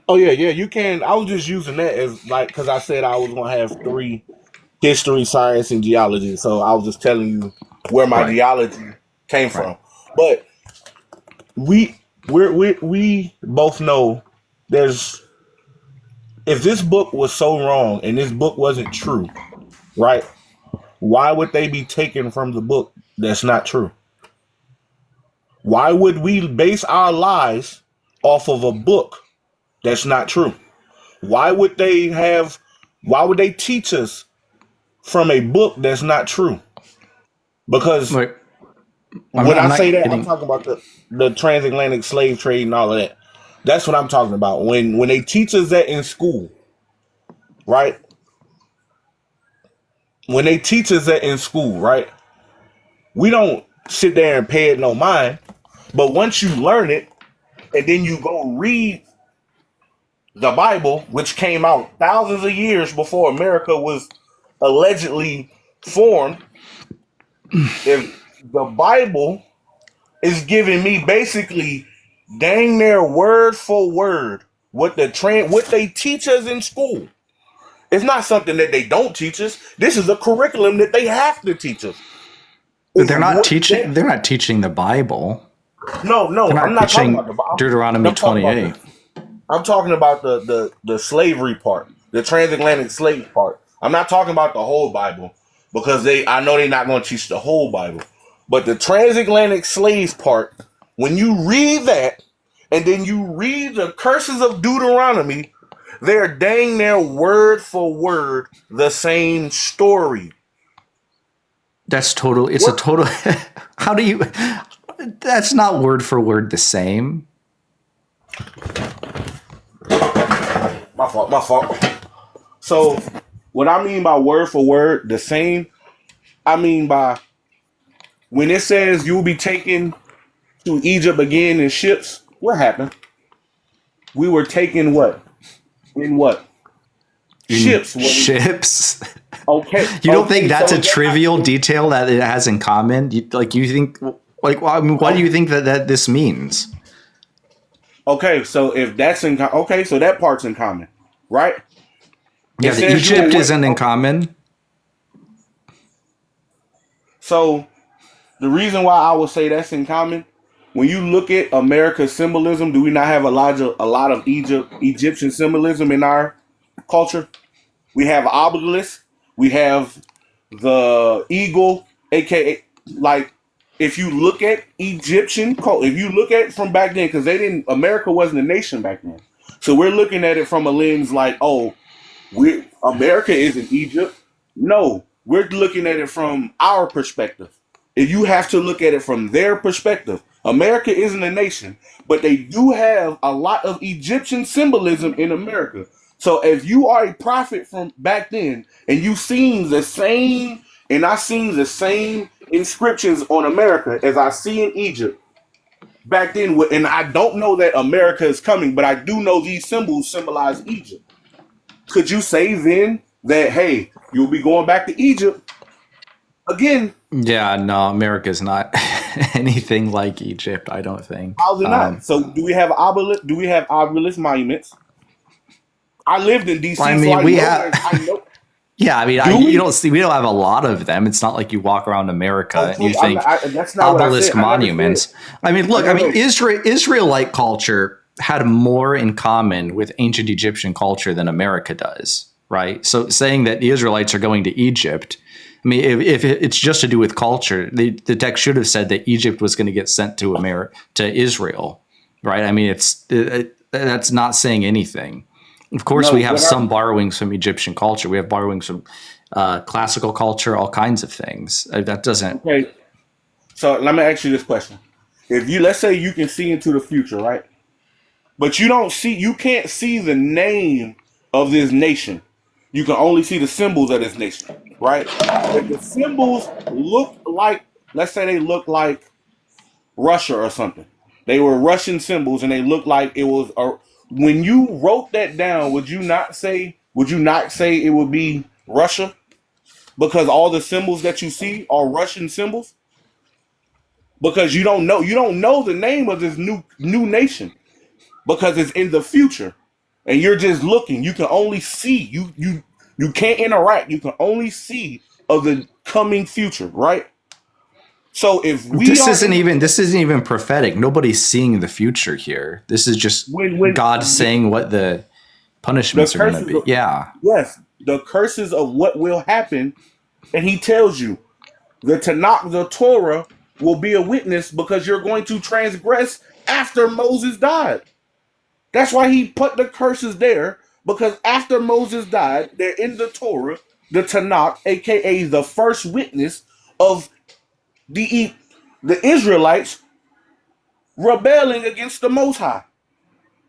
Oh, yeah, you can. I was just using that as, like, because I said I was going to have 3, history, science, and geology. So I was just telling you where my geology came from. But we both know if this book was so wrong and this book wasn't true, right? Why would they be taken from the book that's not true? Why would we base our lives off of a book that's not true? Why would they teach us from a book that's not true? Because when I say that, I'm talking about the transatlantic slave trade and all of that. That's what I'm talking about. When they teach us that in school, right? When they teach us that in school, right? We don't sit there and pay it no mind. But once you learn it, and then you go read the Bible, which came out thousands of years before America was allegedly formed, if the Bible is giving me basically dang near word for word what they teach us in school. It's not something that they don't teach us. This is a curriculum that they have to teach us. But they're not teaching the Bible. No, I'm not talking about the Bible. Deuteronomy 28. I'm talking about the slavery part, the transatlantic slave part. I'm not talking about the whole Bible because I know they're not going to teach the whole Bible. But the transatlantic slaves part, when you read that and then you read the curses of Deuteronomy, they're dang near word for word the same story. It's a total, how do you, that's not word for word the same. My fault. So, what I mean by word for word the same, I mean by when it says you'll be taken to Egypt again in ships, what happened? We were taken what? In what? In Ships. ships. Okay. You don't think that's so a trivial detail that it has in common? You think, like, well, I mean, what do you think that this means? Okay, so if that's okay, so that part's in common, right? Yeah, the Egypt isn't in common. So the reason why I would say that's in common, when you look at America's symbolism, do we not have a lot of Egyptian symbolism in our culture? We have obelisks, we have the eagle, aka like if you look at Egyptian culture, if you look at it from back then, because America wasn't a nation back then. So we're looking at it from a lens like, oh, America isn't Egypt. No, we're looking at it from our perspective. If you have to look at it from their perspective, America isn't a nation, but they do have a lot of Egyptian symbolism in America. So if you are a prophet from back then and you seen the same, and I seen the same inscriptions on America as I see in Egypt back then, and I don't know that America is coming, but I do know these symbols symbolize Egypt. Could you say then that, hey, you'll be going back to Egypt again? Yeah, no, America's not anything like Egypt, I don't think. How's it not? So do we have obelisk? Do we have obelisk monuments? I lived in DC, I so mean, I we know. have. I know. Yeah, I mean, We? we don't have a lot of them. It's not like you walk around America Oh, and you please, think that's not what I said. obelisk I never said. monuments. I mean, look, I mean, Israelite culture had more in common with ancient Egyptian culture than America does, right? So saying that the Israelites are going to Egypt, I mean, if it's just to do with culture, the text should have said that Egypt was going to get sent to Israel, right? I mean, that's not saying anything. Of course, No, we have some borrowings from Egyptian culture. We have borrowings from classical culture, all kinds of things. That doesn't. Okay, so let me ask you this question: if let's say you can see into the future, right? But you can't see the name of this nation. You can only see the symbols of this nation, right? If the symbols look like, let's say they look like Russia or something. They were Russian symbols and they looked like it was when you wrote that down, would you not say it would be Russia? Because all the symbols that you see are Russian symbols? Because you don't know the name of this new nation because it's in the future. And you're just looking. You can only see. You can't interact. You can only see of the coming future, right? So if we are This isn't even prophetic. Nobody's seeing the future here. This is just when God saying what the punishments are going to be. Yeah. Yes, the curses of what will happen, and he tells you the Tanakh, the Torah, will be a witness because you're going to transgress after Moses died. That's why he put the curses there, because after Moses died, they're in the Torah, the Tanakh, aka the first witness of the the Israelites rebelling against the Most High.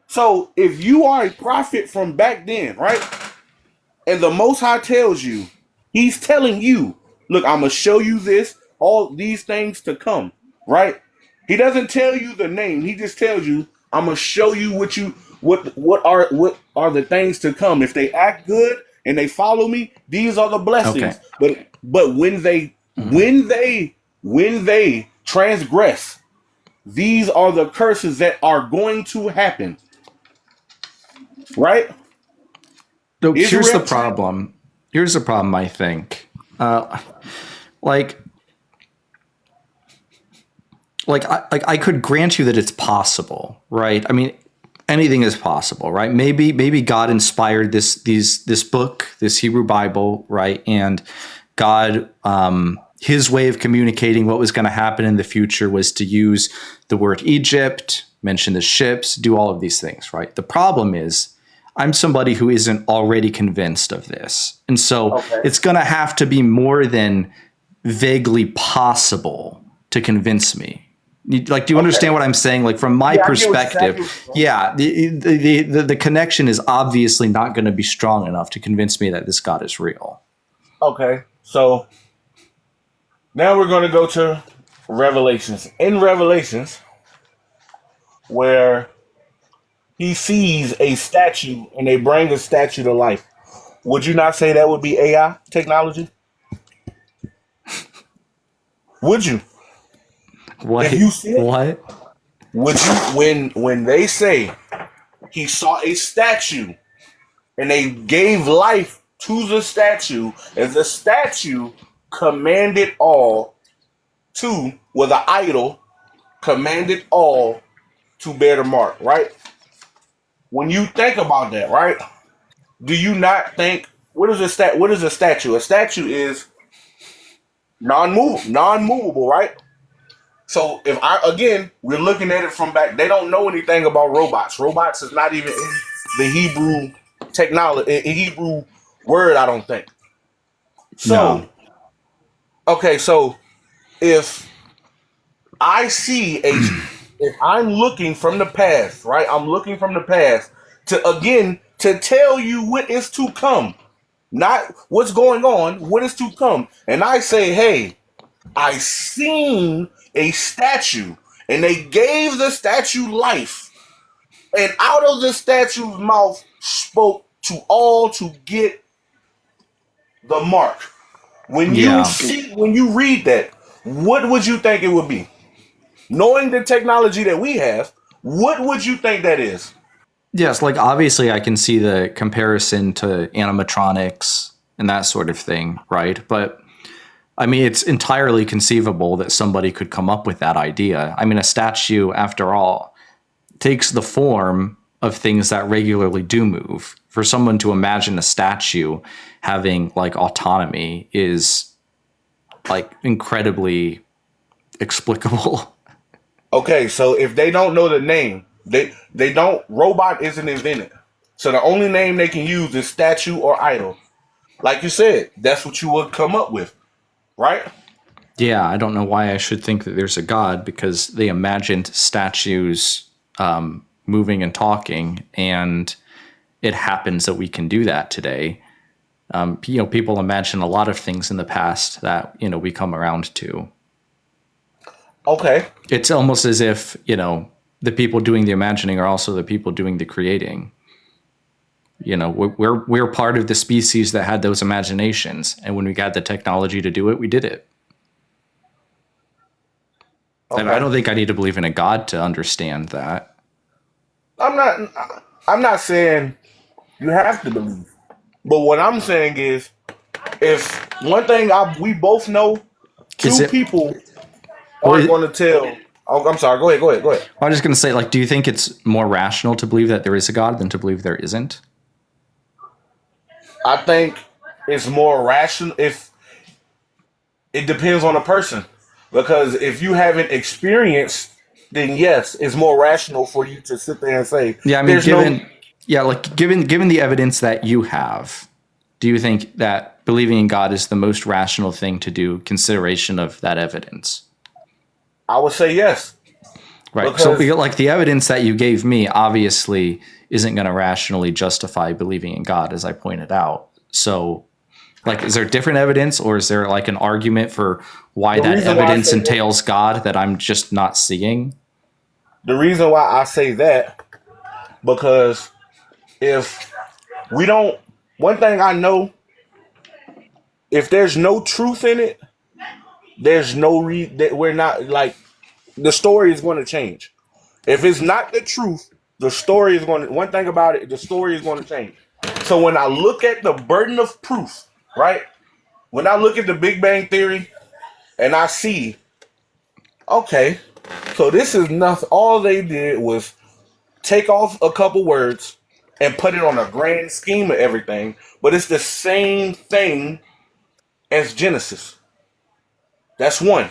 So if you are a prophet from back then, right, and the Most High tells you, he's telling you, look, I'm gonna show you this, all these things to come, right? He doesn't tell you the name. He just tells you, I'm gonna show you what are the things to come. If they act good and they follow me, these are the Okay. blessings. But when they transgress, these are the curses that are going to happen, right? So here's the Israel. problem. Here's the problem, I think. Like I could grant you that it's possible, right? I mean, anything is possible, right? Maybe God inspired this book, this Hebrew Bible, right? And God, his way of communicating what was going to happen in the future was to use the word Egypt, mention the ships, do all of these things, right? The problem is, I'm somebody who isn't already convinced of this, and so Okay. it's going to have to be more than vaguely possible to convince me. Like, do you understand what I'm saying? Like, from my Yeah, I get what perspective, you're saying. yeah, the connection is obviously not going to be strong enough to convince me that this God is real. Okay, so now we're going to go to Revelations. In Revelations, where he sees a statue and they bring a statue to life, would you not say that would be AI technology? Would you? What? If you see it, What? would you? When they say he saw a statue and they gave life to the statue, and the statue commanded all to, with an idol, commanded all to bear the mark, right? When you think about that, right? Do you not think what is what is a statue? A statue is non-movable, right? So if I again, we're looking at it from back, they don't know anything about robots. Robots is not even in the Hebrew technology, Hebrew word, I don't think. No. So, okay, so if I see a, if I'm looking from the past, right? I'm looking from the past to again to tell you what is to come, not what's going on, what is to come. And I say, hey, I seen a statue, and they gave the statue life, and out of the statue's mouth spoke to all to get the mark. When you Yeah. see, when you read that, what would you think it would be? Knowing the technology that we have, what would you think that is? Yes, like obviously I can see the comparison to animatronics and that sort of thing, right? But I mean, it's entirely conceivable that somebody could come up with that idea. I mean, a statue, after all, takes the form of things that regularly do move. For someone to imagine a statue having like autonomy is like incredibly explicable. Okay, so if they don't know the name, they don't. Robot isn't invented, so the only name they can use is statue or idol. Like you said, that's what you would come up with, right? Yeah, I don't know why I should think that there's a God because they imagined statues moving and talking, and it happens that we can do that today. People imagine a lot of things in the past that we come around to. Okay, It's almost as if the people doing the imagining are also the people doing the creating. We're part of the species that had those imaginations, and when we got the technology to do it, we did it. And I okay. don't think I need to believe in a God to understand that. I'm not. I'm not saying you have to believe, but what I'm saying is, if one thing we both know, Is two it? people Well, aren't going to tell. Oh, I'm sorry. Go ahead. Go ahead. Go ahead. I was just going to say, like, do you think it's more rational to believe that there is a God than to believe there isn't? I think it's more rational if it depends on the person. Because if you haven't experienced, then yes, it's more rational for you to sit there and say, Yeah, I mean, there's no. given the evidence that you have, do you think that believing in God is the most rational thing to do, consideration of that evidence? I would say yes. Right. So, Because like, the evidence that you gave me obviously isn't going to rationally justify believing in God, as I pointed out. So, like, is there different evidence, or is there like an argument for why the that reason why I evidence say that, entails God that I'm just not seeing? the reason why I say that, because if we don't, one thing I know, if there's no truth in it, there's no that we're not like the story is going to change. If it's not the truth, the story is going to. One thing about it, the story is going to change. So when I look at the burden of proof, right? When I look at the Big Bang Theory and I see, okay, so this is nothing. All they did was take off a couple words and put it on a grand scheme of everything, but it's the same thing as Genesis. That's one.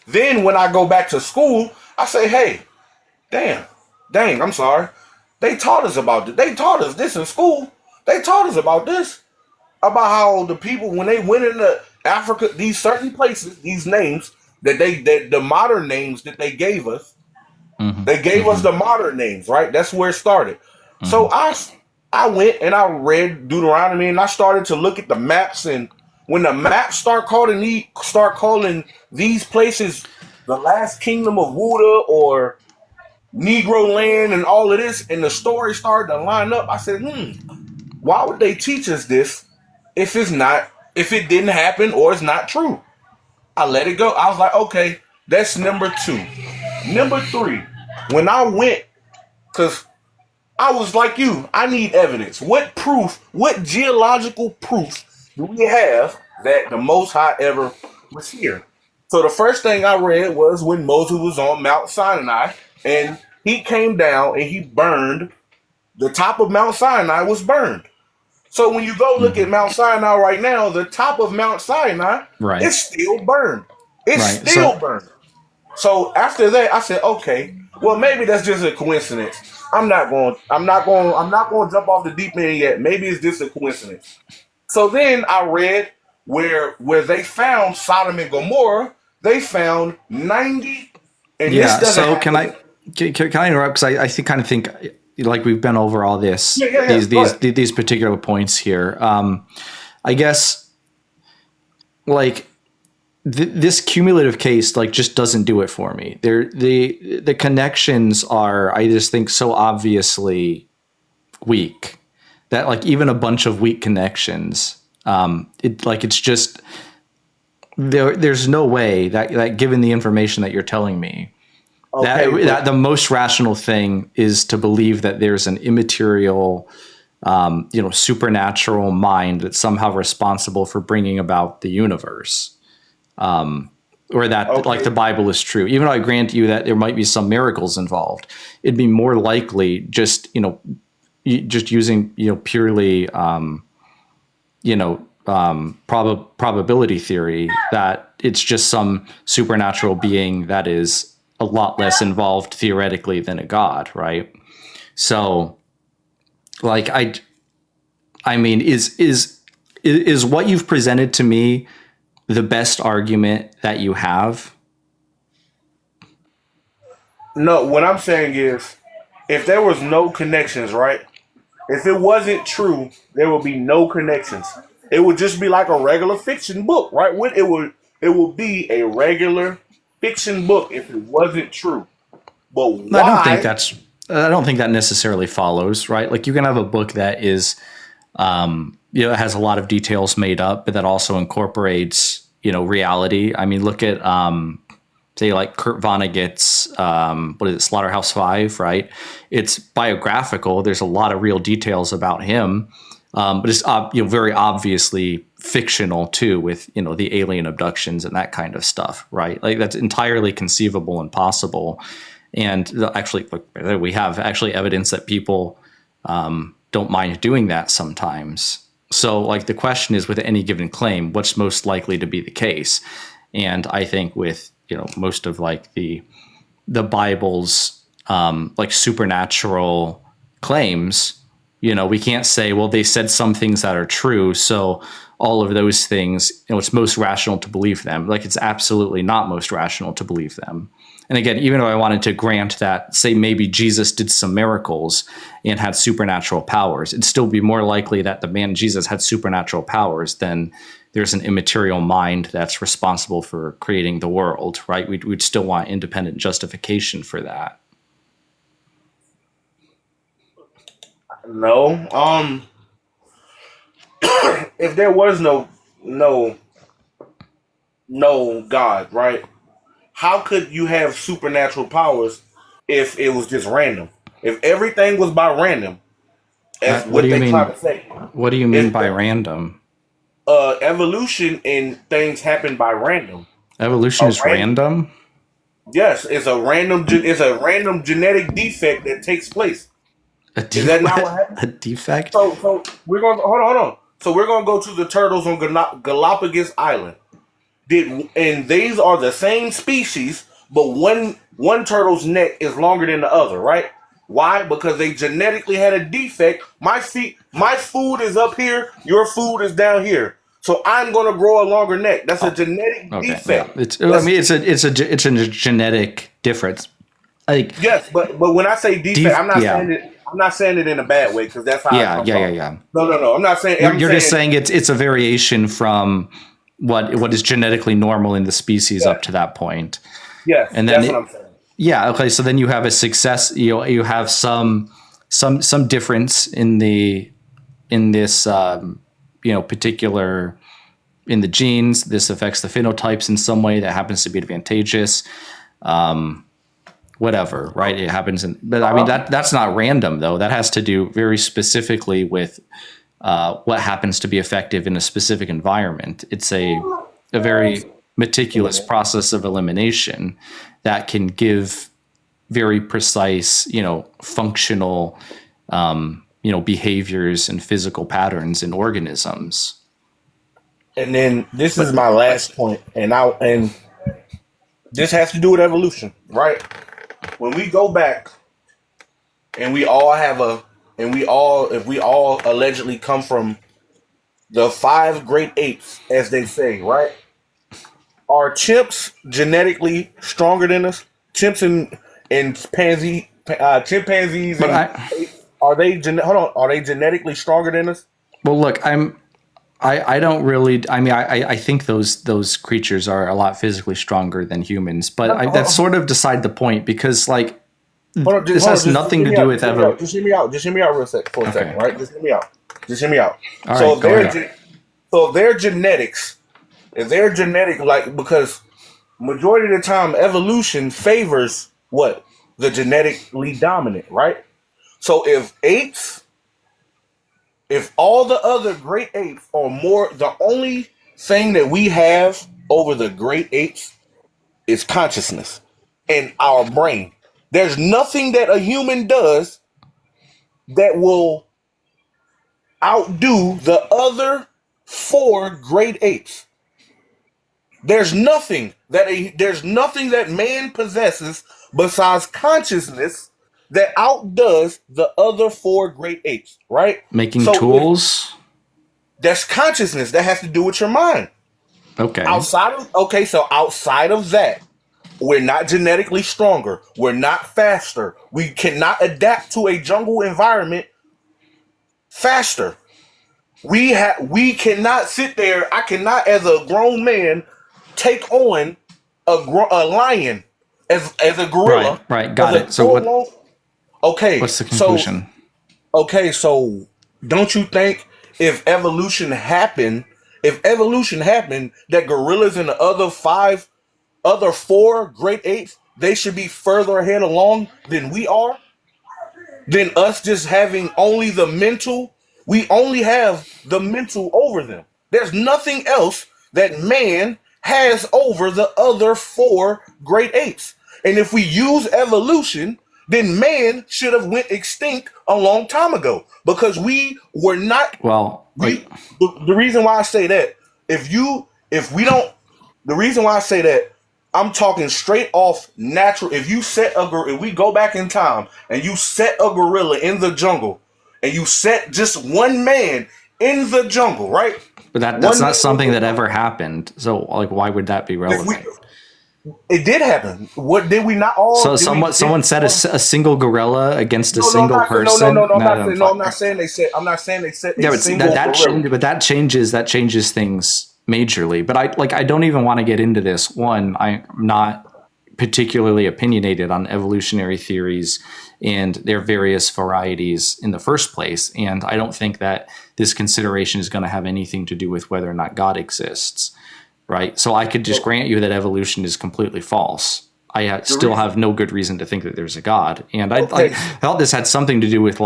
Then when I go back to school, I say, hey, dang, I'm sorry. They taught us about this. They taught us this in school. They taught us about this. About how the people, when they went into Africa, these certain places, these names the modern names that they gave us, they gave us the modern names, right? That's where it started. So I went and I read Deuteronomy and I started to look at the maps, and when the maps start calling these places the last kingdom of Wuda or Negro land and all of this, and the story started to line up, I said, why would they teach us this if it didn't happen or it's not true? I let it go. I was like, okay, that's number 2. Number 3, when I went, because I was like you, I need evidence. What geological proof do we have that the Most High ever was here? So the first thing I read was when Moses was on Mount Sinai and he came down and he burned, the top of Mount Sinai was burned. So when you go look at Mount Sinai right now, the top of Mount Sinai is still burned. It's still burned. So after that, I said, okay, well maybe that's just a coincidence. I'm not going to jump off the deep end yet. Maybe it's just a coincidence. So then I read where they found Sodom and Gomorrah, they found 90. And yeah. So can I interrupt? Because I kind of think like we've been over all this, these particular points here. I guess like this cumulative case like just doesn't do it for me. The connections are, I just think, so obviously weak that like even a bunch of weak connections, it's just there's no way that given the information that you're telling me, that the most rational thing is to believe that there's an immaterial, supernatural mind that's somehow responsible for bringing about the universe. Or that like the Bible is true. Even though I grant you that there might be some miracles involved, it'd be more likely just using purely probability theory that it's just some supernatural being that is a lot less involved theoretically than a god, right? So, like I mean, is what you've presented to me the best argument that you have? No, what I'm saying is, if there was no connections, right? If it wasn't true, there would be no connections. It would just be like a regular fiction book, right? It would be a regular fiction book if it wasn't true. But why? I don't think that necessarily follows, right? Like you can have a book that is, it has a lot of details made up, but that also incorporates, reality. I mean, look at, say like Kurt Vonnegut's, Slaughterhouse-Five, right? It's biographical. There's a lot of real details about him. But it's very obviously fictional too, with the alien abductions and that kind of stuff, right? Like that's entirely conceivable and possible. And actually, we have actually evidence that people don't mind doing that sometimes. So, like the question is, with any given claim, what's most likely to be the case? And I think with most of like the Bible's like supernatural claims. We can't say, well, they said some things that are true, so all of those things, it's most rational to believe them. Like, it's absolutely not most rational to believe them. And again, even though I wanted to grant that, say, maybe Jesus did some miracles and had supernatural powers, it'd still be more likely that the man Jesus had supernatural powers than there's an immaterial mind that's responsible for creating the world, right? We'd still want independent justification for that. No. If there was no God, right? How could you have supernatural powers if it was just random? If everything was by random, as What do you mean? try to say. What do you mean by random? Evolution and things happen by random. Evolution is random? Yes, it's a random genetic defect that takes place. Is that not what happened? A defect? So we're going to hold on. So we're going to go to the turtles on Galapagos Island. And these are the same species, but one turtle's neck is longer than the other, right? Why? Because they genetically had a defect. My food is up here. Your food is down here. So I'm going to grow a longer neck. That's a genetic defect. Yeah. It's a genetic difference. Like yes, but when I say defect, I'm not saying it in a bad way because that's how. Yeah. No. I'm not saying. You're just saying it's a variation from what is genetically normal in the species up to that point. Yes, and then that's what I'm saying. Yeah. Okay. So then you have a success. You have some difference in this particular in the genes. This affects the phenotypes in some way that happens to be advantageous. Whatever, right? It happens, but I mean that's not random though. That has to do very specifically with what happens to be effective in a specific environment. It's a very meticulous process of elimination that can give very precise, functional, behaviors and physical patterns in organisms. And then this is my last point, and this has to do with evolution, right? When we go back, and if we all allegedly come from the 5 great apes, as they say, right? Are chimps genetically stronger than us? Chimps and chimpanzees are they genetically stronger than us? Well, look, I don't really. I mean, I think those creatures are a lot physically stronger than humans, but that's sort of beside the point because this has nothing to do with evolution. Just hear me out. Just hear me out for a second, right? Just hear me out. All so right, if their genetics, because majority of the time evolution favors what? The genetically dominant, right? So if all the other great apes are more, the only thing that we have over the great apes is consciousness and our brain. There's nothing that a human does that will outdo the other 4 great apes. There's nothing that man possesses besides consciousness that outdoes the other 4 great apes, right? Making tools? That's consciousness. That has to do with your mind. Okay. Outside of that, we're not genetically stronger. We're not faster. We cannot adapt to a jungle environment faster. We cannot sit there. I cannot, as a grown man, take on a lion as a gorilla. Right. Got it. So what? Okay. What's the conclusion? So don't you think if evolution happened, that gorillas and the other 4 great apes, they should be further ahead along than we are? Than us just having only the mental? We only have the mental over them. There's nothing else that man has over the other 4 great apes. And if we use evolution, then man should have went extinct a long time ago because we were not. Well, the reason why I say that, the reason why I say that, I'm talking straight off natural. If we go back in time and you set a gorilla in the jungle and you set just one man in the jungle, right? But that's not something that ever happened. So why would that be relevant? It did happen. What did we not all? So someone said a single gorilla against a single person. I'm not saying they said. Yeah, but that changes things majorly. But I don't even want to get into this. One, I'm not particularly opinionated on evolutionary theories and their various varieties in the first place, and I don't think that this consideration is going to have anything to do with whether or not God exists. Right. So I could just grant you that evolution is completely false. I still have no good reason to think that there's a God. And I thought this had something to do with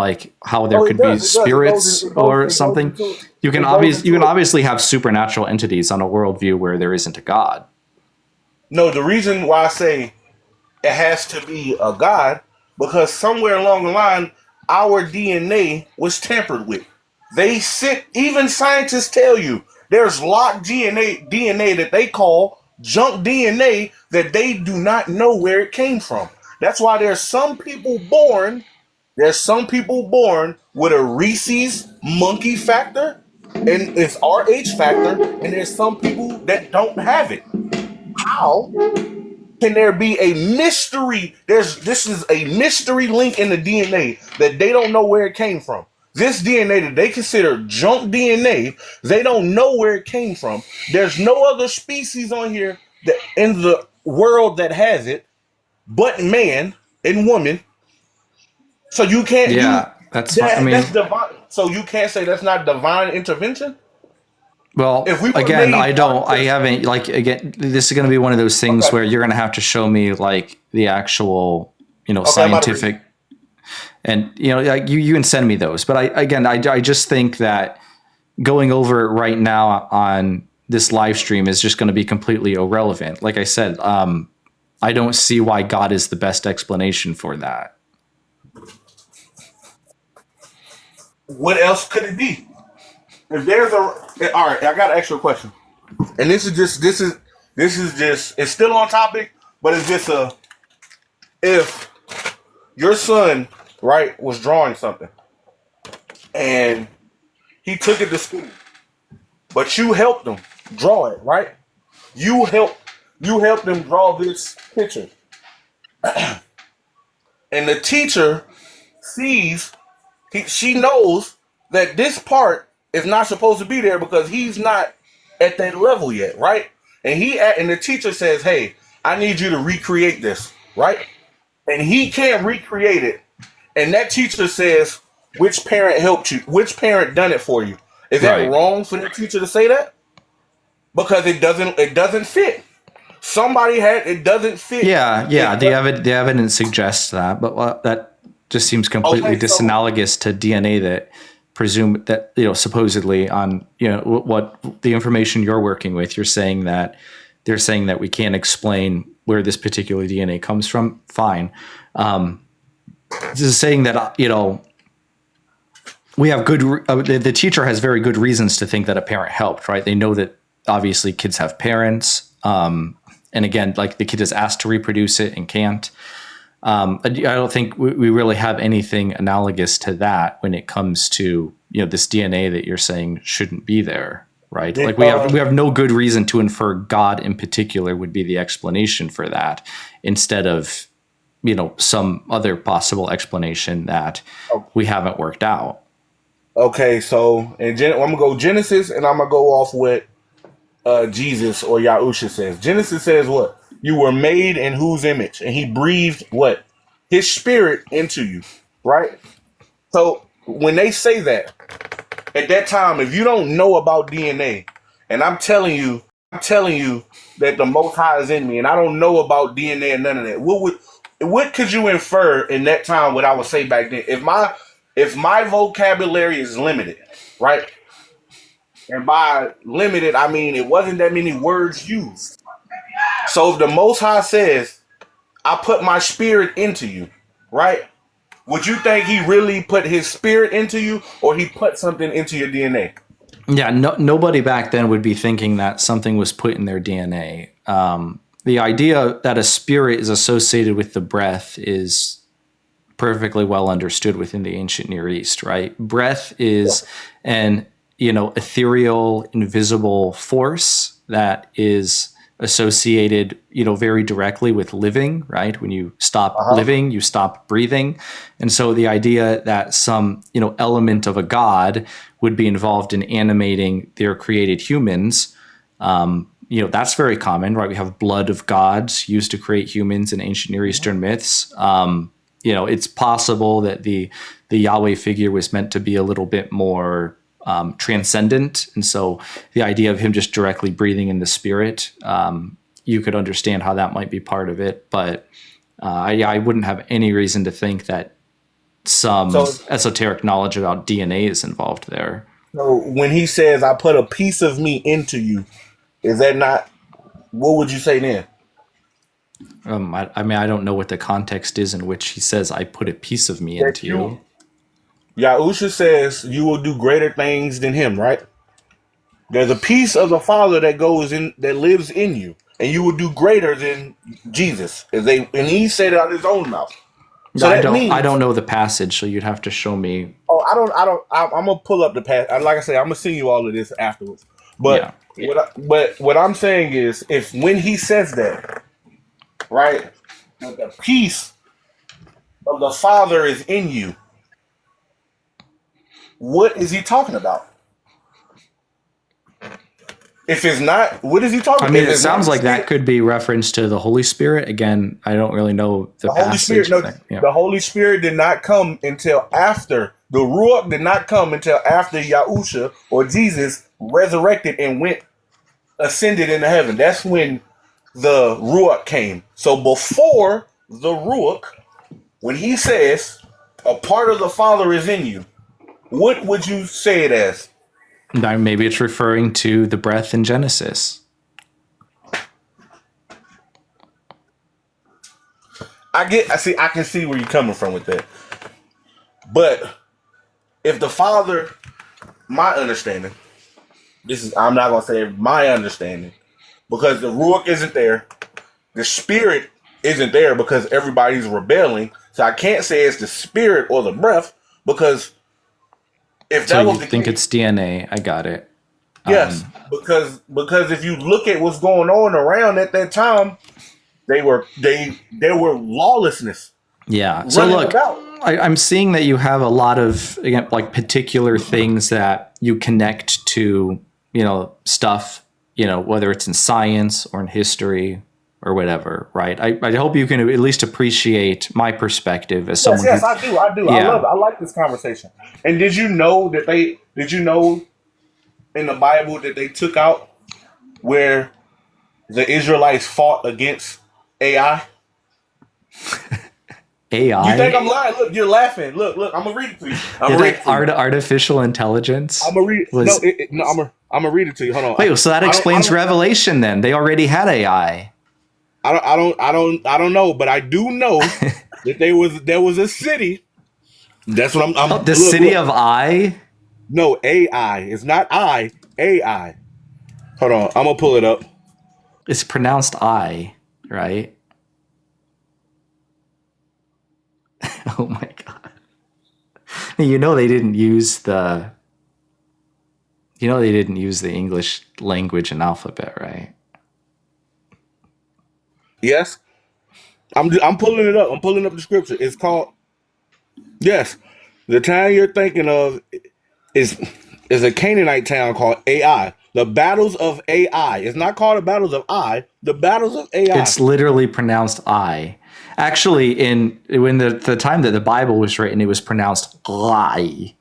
how there could be spirits or something. You can obviously have supernatural entities on a worldview where there isn't a God. No, the reason why I say it has to be a God, because somewhere along the line, our DNA was tampered with. Even scientists tell you there's locked DNA that they call junk DNA that they do not know where it came from. That's why there's some people born with a Reese's monkey factor and it's RH factor, and there's some people that don't have it. How can there be a mystery? This is a mystery link in the DNA that they don't know where it came from. This DNA that they consider junk DNA, they don't know where it came from. There's no other species on here that in the world that has it, but man and woman. So you can't you Yeah, that's fine. I that's mean, divine. So you can't say that's not divine intervention. well, If we were again, made I haven't, like, again, this is going to be one of those things okay, where you're going to have to show me like the actual, okay, I'm about to read. scientific, and like you can send me those. But I just think that going over it right now on this live stream is just going to be completely irrelevant. Like I said, I don't see why God is the best explanation for that. What else could it be? If there's a all right, I got an extra question, and this is just it's still on topic, but it's just a if your son right was drawing something and he took it to school, but you helped him draw it, right? You helped you helped him draw this picture, and the teacher sees she knows that this part is not supposed to be there because he's not at that level yet, right? And the teacher says, "Hey, I need you to recreate this," right? And he can't recreate it. And that teacher says, "Which parent helped you? Which parent done it for you?" Is that Right. wrong for the teacher to say that? Because it doesn't fit. Somebody had it doesn't fit. Yeah. It The evidence suggests that, but that just seems completely okay, so disanalogous to DNA that presume that supposedly on what the information you're working with. You're saying that they're saying that we can't explain where this particular DNA comes from. Fine. This is saying that we have the teacher has very good reasons to think that a parent helped, right? They know that obviously kids have parents. And again, like the kid is asked to reproduce it and can't. I don't think we really have anything analogous to that when it comes to this DNA that you're saying shouldn't be there, right? did Like we have no good reason to infer God in particular would be the explanation for that, instead of some other possible explanation that we haven't worked out. okay, so I'm gonna go Genesis, and I'm gonna go off what Jesus or Yahusha says. Genesis says what? You were made in whose image? And he breathed what? His spirit into you, right? So when they say that, at that time, if you don't know about DNA, and I'm telling you that the Most High is in me, and I don't know about DNA and none of that, what could you infer in that time? What I would say back then, if my vocabulary is limited, right? And by limited, I mean it wasn't that many words used. So if the Most High says, "I put my spirit into you," right? Would you think he really put his spirit into you, or he put something into your DNA? Yeah, nobody back then would be thinking that something was put in their DNA. The idea that a spirit is associated with the breath is perfectly well understood within the ancient Near East, right? Breath is an ethereal, invisible force that is associated very directly with living, right? When you stop Uh huh. living, you stop breathing. And so the idea that some element of a god would be involved in animating their created humans, that's very common, right? We have blood of gods used to create humans in ancient Near Eastern myths. It's possible that the Yahweh figure was meant to be a little bit more transcendent, and so the idea of him just directly breathing in the spirit, you could understand how that might be part of it. But I wouldn't have any reason to think that some So, esoteric knowledge about DNA is involved there. so when he says, "I put a piece of me into you," is that not? What would you say then? I mean, I don't know what the context is in which he says, "I put a piece of me That into you you." Yahusha says you will do greater things than him, right? There's a piece of the Father that goes in, that lives in you, and you will do greater than Jesus. And he said it out of his own mouth. So I that don't means, know the passage, so you'd have to show me. oh, I'm gonna pull up the past. Like I say, I'm gonna send you all of this afterwards. Yeah. But what I'm saying is, if when he says that, right, the peace of the Father is in you, what is he talking about? If it's not, what is he talking I about? mean, If it it's not sounds the like Spirit, that could be reference to the Holy Spirit. Again, I don't really know the the Holy Spirit, passage. no, Yeah. the Holy Spirit did not come until after the Ruach did not come until after Yahusha or Jesus resurrected and went ascended into heaven. That's when the Ruach came. So before the Ruach, when he says a part of the Father is in you, what would you say it as? Now, maybe it's referring to the breath in Genesis. I can see where you're coming from with that. But if the Father, my understanding, I'm not gonna say my understanding, because the Ruach isn't there, the Spirit isn't there because everybody's rebelling. So I can't say it's the Spirit or the breath, because if So that you was the think case, it's DNA? I got it. yes, because if you look at what's going on around at that time, there were lawlessness Yeah. So running look, about. I'm seeing that you have a lot of, again, like particular things that you connect to, stuff, whether it's in science or in history or whatever, right? I hope you can at least appreciate my perspective as someone Yes, who, I do. I do. I love yeah. it. I like this conversation. And did you know in the Bible that they took out where the Israelites fought against AI? You think I'm AI, lying? Look, you're laughing. Look, I'm gonna read it to you. I'm you gonna read think it to you. artificial intelligence I'm gonna read it. No, was, no, I'm gonna read it to you. Hold on. wait, so that I explains don't Revelation then. They already had AI. I don't know, but I do know that there was a city. That's what Oh, I'm the city look. of I. No, AI. It's not AI. Hold on. I'm gonna pull it up. It's pronounced I, right? Oh my god. They didn't use the English language and alphabet, right? Yes. I'm pulling it up. I'm pulling up the scripture. It's called, yes. The town you're thinking of is is a Canaanite town called AI. The battles of AI. It's not called the battles of I. The battles of AI. It's literally pronounced I. Actually, in when the time that the Bible was written, it was pronounced glai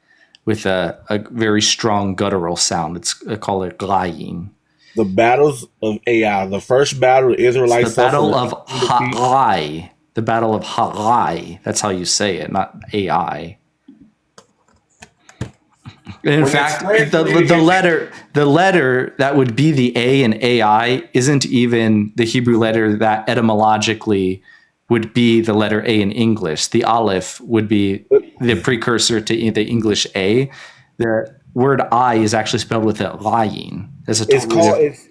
with a very strong guttural sound. It's called it glaying. The battles of AI. The first battle the It's the Israelites Battle suffered of defeat. Halai. The Battle of Halai. That's how you say it, not AI. In When it's fact, the translated the into letter that would be the A in AI isn't even the Hebrew letter that etymologically would be the letter A in English. The aleph would be the precursor to the English A. The word I is actually spelled with a lying. That's a it's totally called different. it's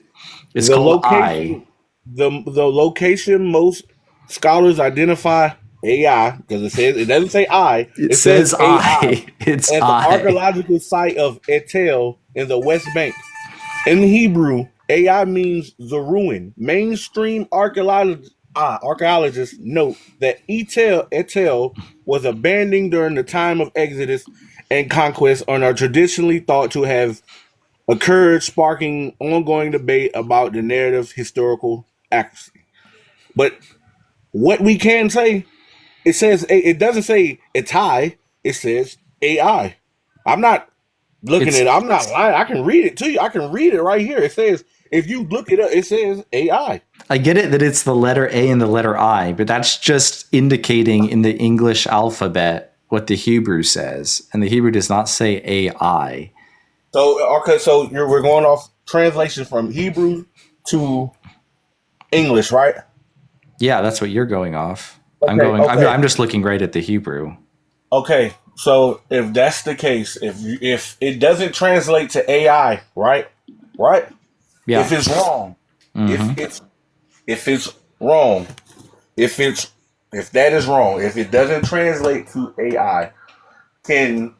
It's the called I. location the location most scholars identify AI because it doesn't say I, It it says says AI I. It's as the I. archaeological site of Etel in the West Bank. In Hebrew, AI means the ruin. Mainstream archaeologists note that Etel was abandoned during the time of Exodus and conquest and are traditionally thought to have occurred, sparking ongoing debate about the narrative historical accuracy. But what we can say, it doesn't say it's high, it says AI. I'm not looking at It's it, I'm not lying. I can read it to you. I can read it right here. It says, if you look it up, it says AI. I get it that it's the letter A and the letter I, but that's just indicating in the English alphabet what the Hebrew says, and the Hebrew does not say AI. So okay, so we're going off translation from Hebrew to English, right? Yeah, that's what you're going off. I'm Okay, going. I'm, okay, I'm just looking right at the Hebrew. okay. So if that's the case, if it doesn't translate to AI, right? Right? If Yeah. it's wrong, if Hmm. it's if it's wrong, if it's if that is wrong, if it doesn't translate to AI, can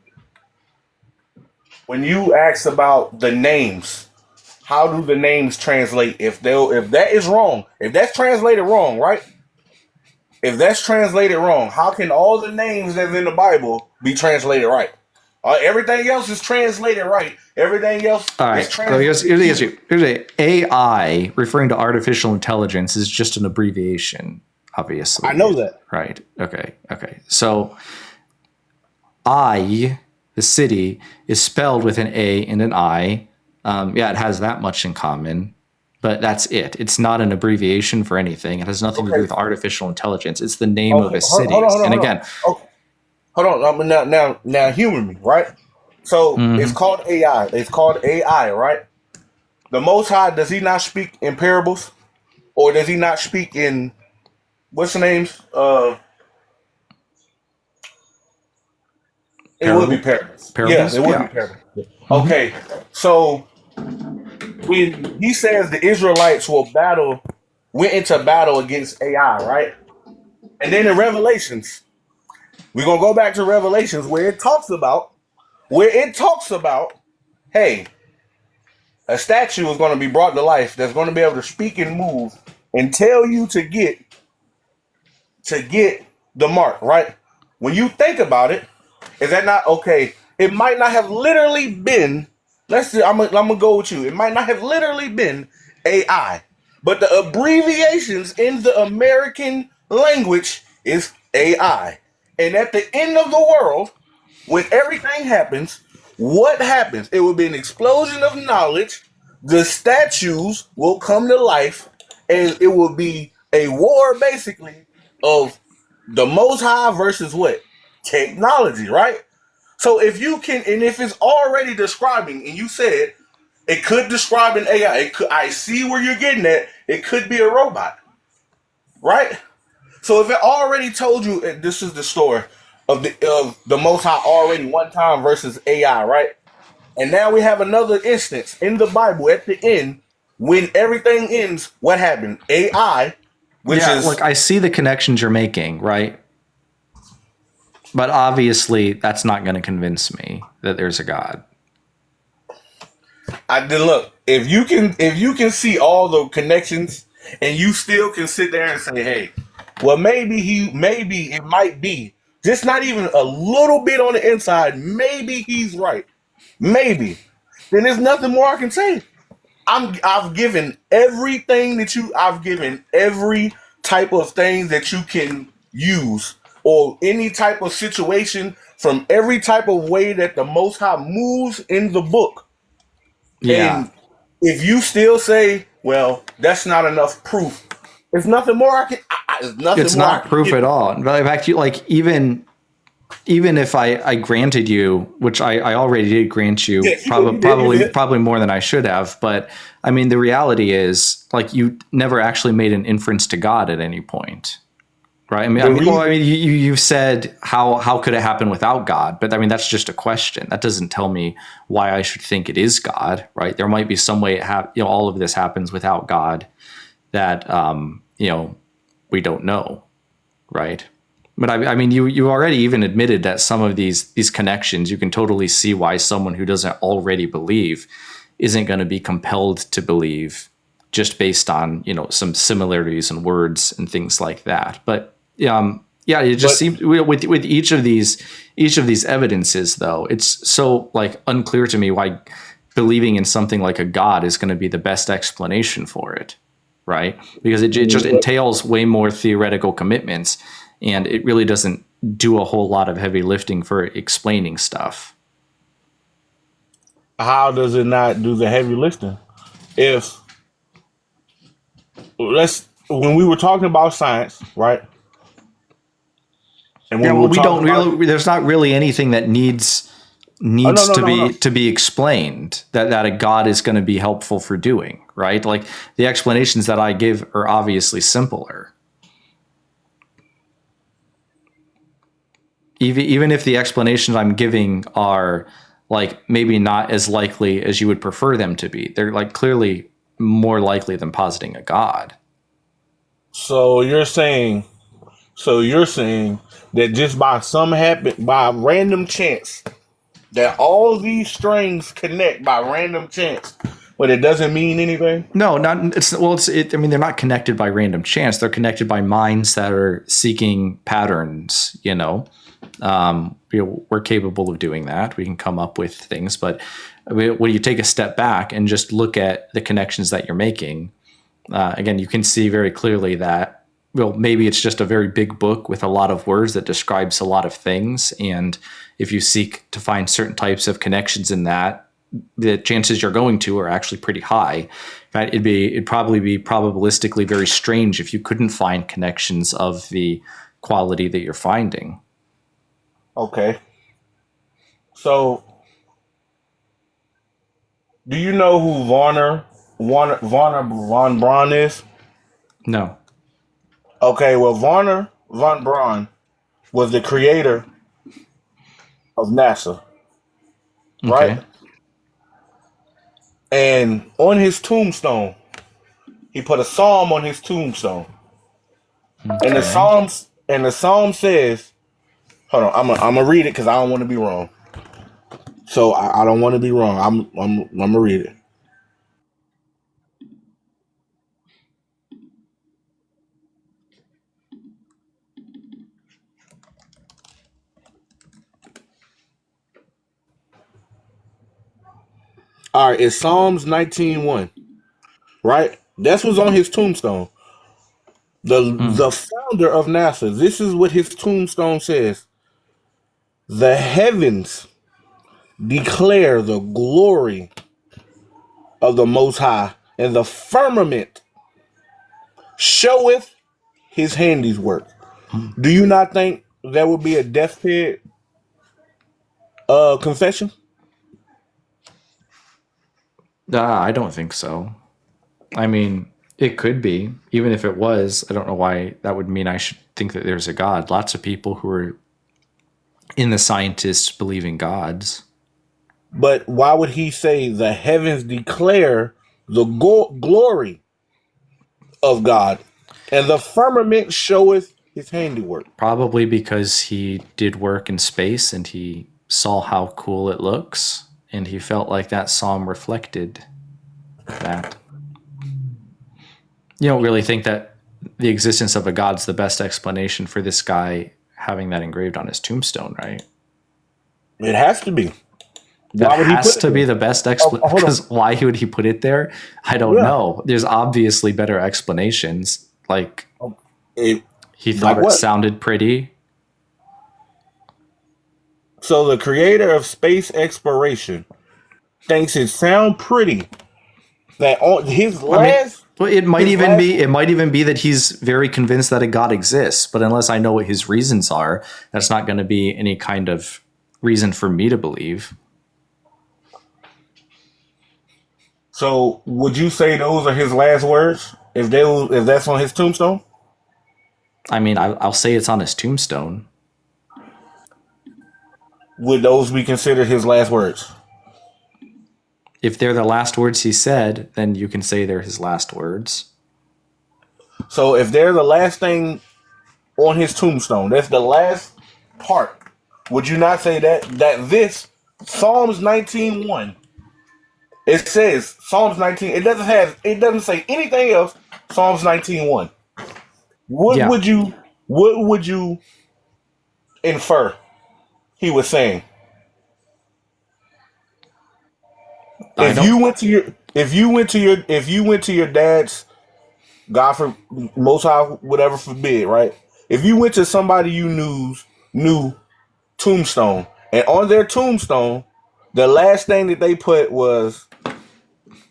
when you ask about the names, how do the names translate if that is wrong, if that's translated wrong, right? If that's translated wrong, how can all the names that's in the Bible be translated right? Everything else is translated right. Everything else All is right. So translated evil. here's a AI referring to artificial intelligence is just an abbreviation, I obviously. know that. Right. Okay. Okay. So I, the city, is spelled with an A and an I. Yeah, it has that much in common, but that's it. It's not an abbreviation for anything. It has nothing to do Okay. with artificial intelligence. It's the name of Okay. a Hold on. city. Hold on. And Hold on. again, Okay. Hold on. Now, humor me, right? So it's mhm. called AI. It's called AI, right? The Most High, does he not speak in parables, or does he not speak in what's the names? It would be Parable, parables. Yeah, parables. it would be Yeah. parables. Hmm. Okay, so when he says the Israelites went into battle against AI, right? And then in Revelations, we're gonna go back to Revelations where it talks about, hey, a statue is gonna be brought to life that's gonna be able to speak and move and tell you to get the mark, right? When you think about it, is that not okay? It might not have literally been. I'm gonna go with you. It might not have literally been AI, but the abbreviations in the American language is AI. And at the end of the world, when everything happens, what happens? It will be an explosion of knowledge. The statues will come to life, and it will be a war, basically, of the Most High versus what? Technology, right? So if you can, and if it's already describing, and you said it could describe an AI, I see where you're getting at. It could be a robot, right? So if it already told you this is the story of the Most High already one time versus AI, right? And now we have another instance in the Bible at the end when everything ends. What happened? AI, which Yeah. is Look, I see the connections you're making, right? But obviously, that's not going to convince me that there's a God. I did look. If you can see all the connections and you still can sit there and say, hey, well maybe it might be just not even a little bit on the inside. Maybe he's right. Maybe. Then there's nothing more I can say. I've given everything that you I've given every type of thing that you can use or any type of situation from every type of way that the Most High moves in the book. Yeah. And if you still say, well, that's not enough proof, there's nothing more there's nothing It's more I not can proof give at you. all. In fact, like even if I granted you, which I already did grant you, Yes, you did, you did, you did. probably more than I should have. But I mean, the reality is, like, you never actually made an inference to God at any point, right? The reason You've said how could it happen without God? But I mean, that's just a question. That doesn't tell me why I should think it is God, right? There might be some way all of this happens without God that we don't know, right? But I mean, you already even admitted that some of these connections, you can totally see why someone who doesn't already believe isn't going to be compelled to believe just based on some similarities in words and things like that. But yeah, it just but seems with each of these evidences, though, it's so like unclear to me why believing in something like a God is going to be the best explanation for it, right? Because it just entails way more theoretical commitments, and it really doesn't do a whole lot of heavy lifting for explaining stuff. how does it not do the heavy lifting? If let's when we were talking about science, right? And Yeah, when we well, were we talking don't about really. There's not really anything that needs oh no needs no to no be no to be explained that a God is going to be helpful for doing, right? Like the explanations that I give are obviously simpler. even if the explanations I'm giving are like maybe not as likely as you would prefer them to be, they're like clearly more likely than positing a God. So you're saying that just by random chance, that all these strings connect by random chance, but it doesn't mean anything? No, not it's well. I mean, they're not connected by random chance. They're connected by minds that are seeking patterns. We're capable of doing that. We can come up with things, but when you take a step back and just look at the connections that you're making, again, you can see very clearly that. Well, maybe it's just a very big book with a lot of words that describes a lot of things, and if you seek to find certain types of connections in that, the chances you're going to are actually pretty high. In fact, it'd probably be probabilistically very strange if you couldn't find connections of the quality that you're finding. Okay. So, do you know who Warner von Braun is? No. Okay, well, Warner von Braun was the creator of NASA, right? Okay. And on his tombstone, he put a psalm on his tombstone. And Okay. the psalm says, hold on, I'm gonna read it because I don't want to be wrong. So I don't want to be wrong. I'm gonna read it. All right, it's Psalms 19:1, right? That's what's on his tombstone. The founder of NASA, this is what his tombstone says. The heavens declare the glory of the Most High, and the firmament showeth his handiwork. Do you not think that would be a deathbed confession? I don't think so. I mean, it could be. Even if it was, I don't know why that would mean I should think that there's a God. Lots of people who are in the scientists believe in gods. But why would he say the heavens declare the glory of God, and the firmament showeth his handiwork? Probably because he did work in space and he saw how cool it looks, and he felt like that psalm reflected that. You don't really think that the existence of a god's the best explanation for this guy having that engraved on his tombstone, right? It has to be. That Why would he has put it to there? be the best Oh, explanation. hold on. Because why would he put it there? I don't Yeah. know. There's obviously better explanations. Like It, he like thought it what? sounded pretty. So the creator of space exploration thinks it sound pretty that on I mean, well, his last it might even be that he's very convinced that a god exists. But unless I know what his reasons are, that's not going to be any kind of reason for me to believe. So would you say those are his last words? If that's on his tombstone? I mean, I'll say it's on his tombstone. Would those be considered his last words? If they're the last words he said, then you can say they're his last words. So if they're the last thing on his tombstone, that's the last part. Would you not say that this Psalms 19:1, it says Psalms 19, it doesn't say anything else. Psalms 19:1. What Yeah, would you what would you infer he was saying? I If don't. you went to your if you went to your dad's, God for most high, whatever forbid, right? If you went to somebody you knew tombstone, and on their tombstone, the last thing that they put was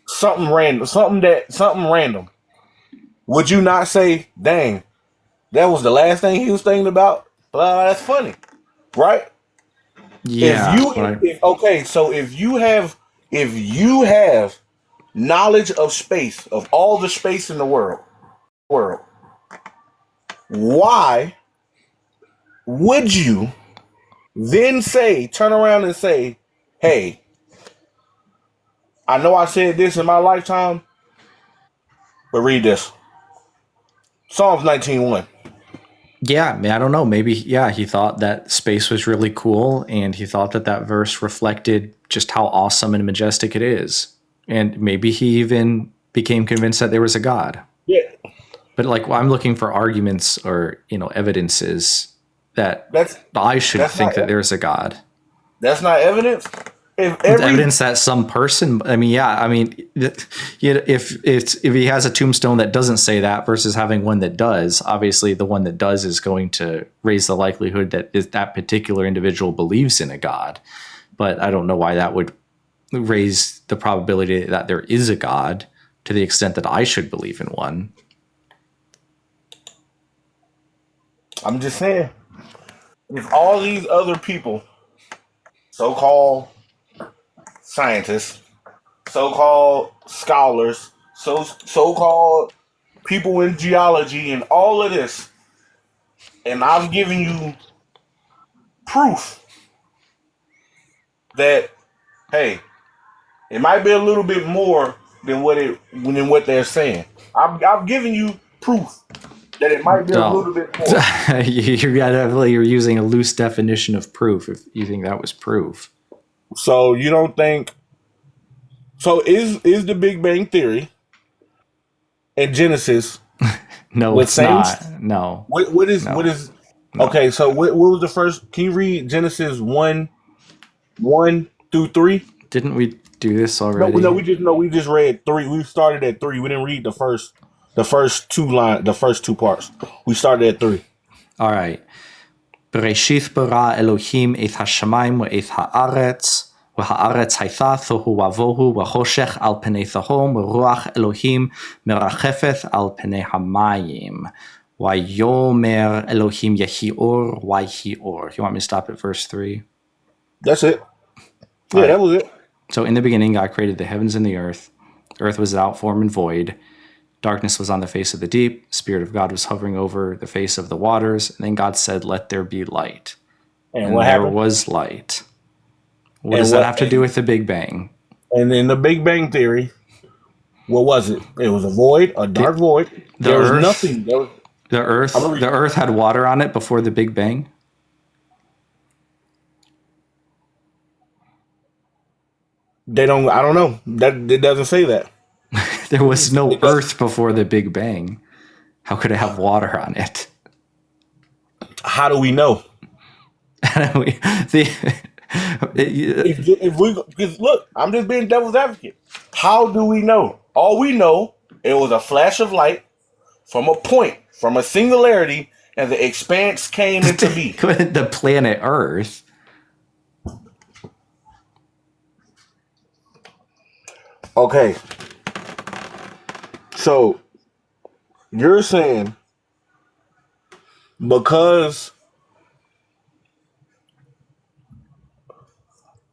something random. Would you not say, dang, that was the last thing he was thinking about? That's funny, right? If Yeah, you okay, so if you have knowledge of space, of all the space in the world, why would you then turn around and say, hey, I know I said this in my lifetime, but read this. Psalms 19:1. Yeah, I don't know. Maybe, yeah, he thought that space was really cool, and he thought that that verse reflected just how awesome and majestic it is. And maybe he even became convinced that there was a God. Yeah. But like, I'm looking for arguments or, evidences that That's I should that's think not that there's a God. that's not evidence. If It's every evidence that some person, if he has a tombstone that doesn't say that versus having one that does, obviously the one that does is going to raise the likelihood that that particular individual believes in a God. But I don't know why that would raise the probability that there is a God to the extent that I should believe in one. I'm just saying, if all these other people, so-called scientists, so-called scholars, so-called people in geology and all of this, and I've given you proof that, hey, it might be a little bit more than what they're saying. I've given you proof that it might be a little bit more. You're using a loose definition of proof if you think that was proof. So you don't think? So is the Big Bang Theory and Genesis? No, With it's same, not. No. what is No. what is No. okay? So what was the first? Can you read Genesis 1:1 through 3? Didn't we do this No, already? we just read 3. We started at 3. We didn't read the first two parts. We started at 3. All right. Bereshith bara Elohim et hashamayim ve'et haaretz, והארץ הייתה תוהו ובוהו וחושך על פני תהום ורוח אלוהים מרחפת על פני המים. ויאמר אלוהים יהי אור ויהי אור. You want me to stop at verse 3? That's it. Yeah, that was it. So in the beginning, God created the heavens and the earth. The earth was without form and void. Darkness was on the face of the deep. The Spirit of God was hovering over the face of the waters. And then God said, let there be light. And what there happened? was light. What does that have to do with the Big Bang? And in the Big Bang Theory, what was it? It was a void, a dark void. There was nothing. The earth had water on it before the Big Bang? I don't know. It doesn't say that. There was no earth before the Big Bang. How could it have water on it? How do we know? Because look, I'm just being devil's advocate. How do we know? All we know, it was a flash of light from a point, from a singularity, and the expanse came into being. The planet Earth. Okay. So you're saying because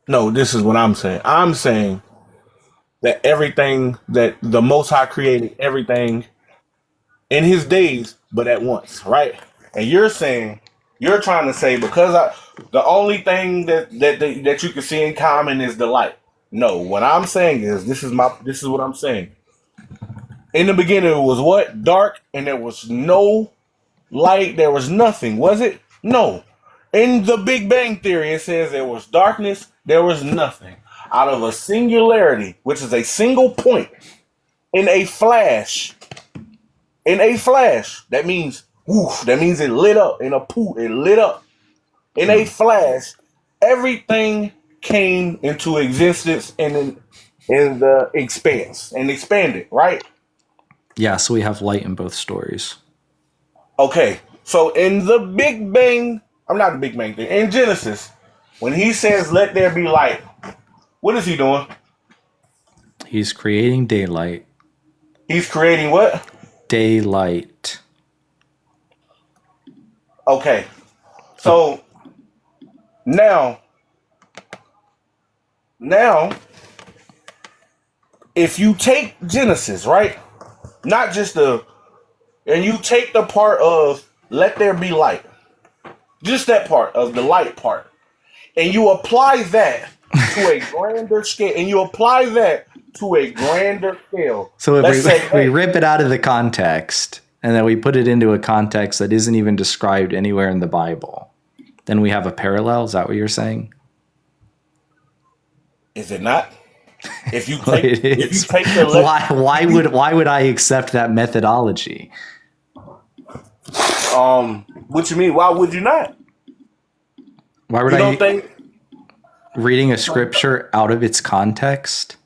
no, this is what I'm saying. I'm saying that everything that the Most High created everything in his days, but at once, right? And you're trying to say because the only thing that you can see in common is the light. No, what I'm saying is this is what I'm saying. In the beginning, it was what? Dark, and there was no light. There was nothing, was it? No. In the Big Bang Theory, it says there was darkness, there was nothing. Out of a singularity, which is a single point, in a flash. That means, woof, that means it lit up. In a pool, it lit up. In a flash, everything came into existence in the expanse and expanded, right? Yeah, so we have light in both stories. Okay, so in the Big Bang, I'm not the Big Bang thing, in Genesis, when he says, let there be light, what is he doing? He's creating daylight. He's creating what? Daylight. Okay, so now, if you take Genesis, right? Not just and you take the part of let there be light, just that part of the light part, and you apply that to a grander scale, So if let's say, we hey, rip it out of the context and then we put it into a context that isn't even described anywhere in the Bible, then we have a parallel. Is that what you're saying? is it not? If you Well, take it if you is. take the Why would I accept that methodology? what you mean? Why would you not? Why would You I don't think? reading a scripture out of its context?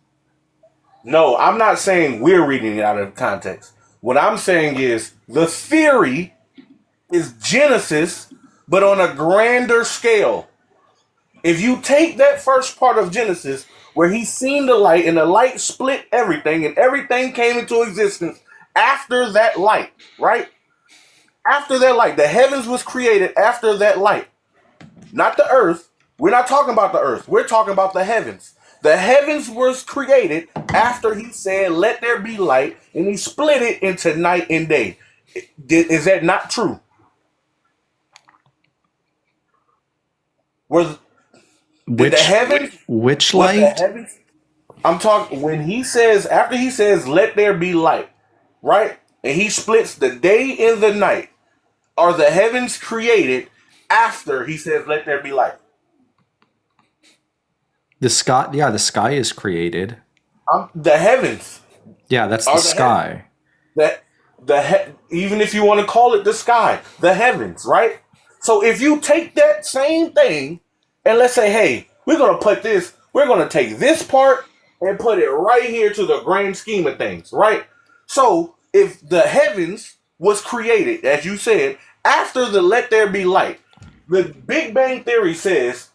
No, I'm not saying we're reading it out of context. What I'm saying is the theory is Genesis, but on a grander scale. If you take that first part of Genesis, where he seen the light and the light split everything and everything came into existence after that light, right? After that light, the heavens was created after that light, not the earth. We're not talking about the earth. We're talking about the heavens. The heavens was created after he said, "Let there be light," and he split it into night and day. Is that not true? Was did the heavens? Which Was the light? heavens? I'm talking when he says after he says, "Let there be light," right? And he splits the day and the night. Are the heavens created after he says, "Let there be light"? The sky, yeah, the sky is created. The heavens Yeah, that's the are the heavens. sky. That even if you want to call it the sky, the heavens, right? So if you take that same thing and let's say, hey, we're gonna take this part and put it right here to the grand scheme of things, right? So if the heavens was created, as you said, after the let there be light, the Big Bang Theory says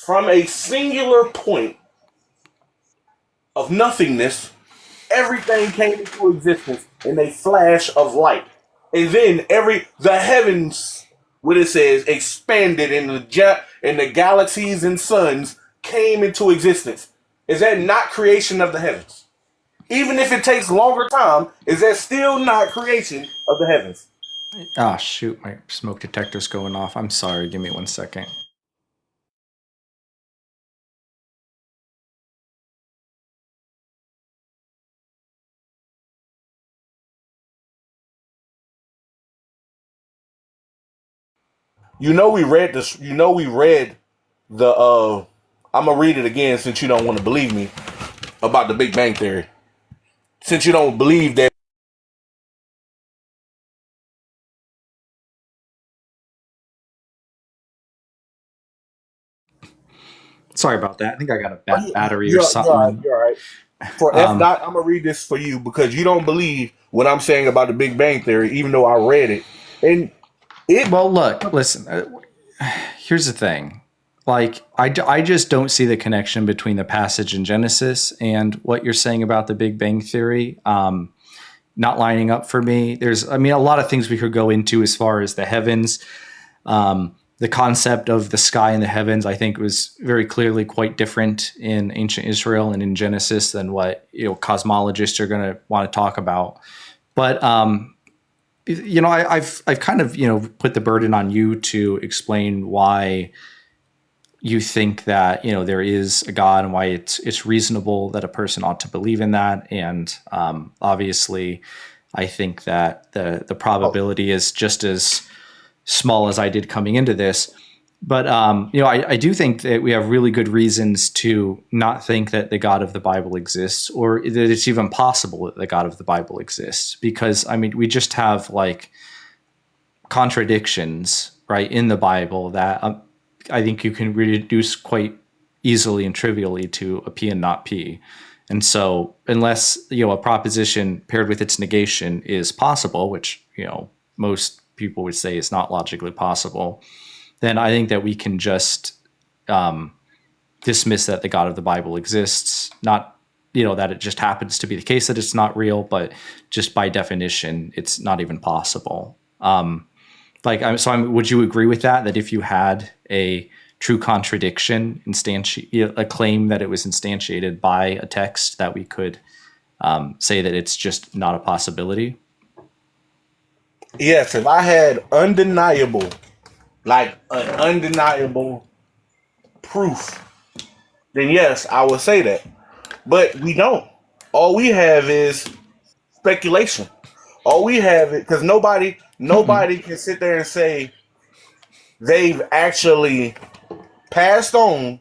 from a singular point of nothingness, everything came into existence in a flash of light. And then the heavens, what it says, expanded and the galaxies and suns came into existence. Is that not creation of the heavens? Even if it takes longer time, is that still not creation of the heavens? Ah, shoot, my smoke detector's going off. I'm sorry. Give me 1 second. We read this. We read the. I'm gonna read it again since you don't want to believe me about the Big Bang Theory. Since you don't believe that. Sorry about that. I think I got a bad battery or You're all right. something. You're all right. For F dot, I'm gonna read this for you because you don't believe what I'm saying about the Big Bang Theory, even though I read it. And Well, look, listen. Here's the thing. Like, I just don't see the connection between the passage in Genesis and what you're saying about the Big Bang Theory. Not lining up for me. There's, I mean, a lot of things we could go into as far as the heavens. The concept of the sky and the heavens, I think, was very clearly quite different in ancient Israel and in Genesis than what cosmologists are going to want to talk about. But I've kind of put the burden on you to explain why you think that there is a God and why it's reasonable that a person ought to believe in that. And obviously, I think that the probability is just as small as I did coming into this. But I do think that we have really good reasons to not think that the God of the Bible exists, or that it's even possible that the God of the Bible exists. Because I mean, we just have like contradictions, right, in the Bible that I think you can reduce quite easily and trivially to a P and not P. And so unless a proposition paired with its negation is possible, which most people would say is not logically possible, then I think that we can just dismiss that the God of the Bible exists. Not that it just happens to be the case that it's not real, but just by definition, it's not even possible. Would you agree with that? That if you had a true contradiction, a claim that it was instantiated by a text, that we could say that it's just not a possibility? yes, if I had undeniable proof, then yes, I would say that. But we don't. All we have is speculation. All we have it because nobody can sit there and say they've actually passed on,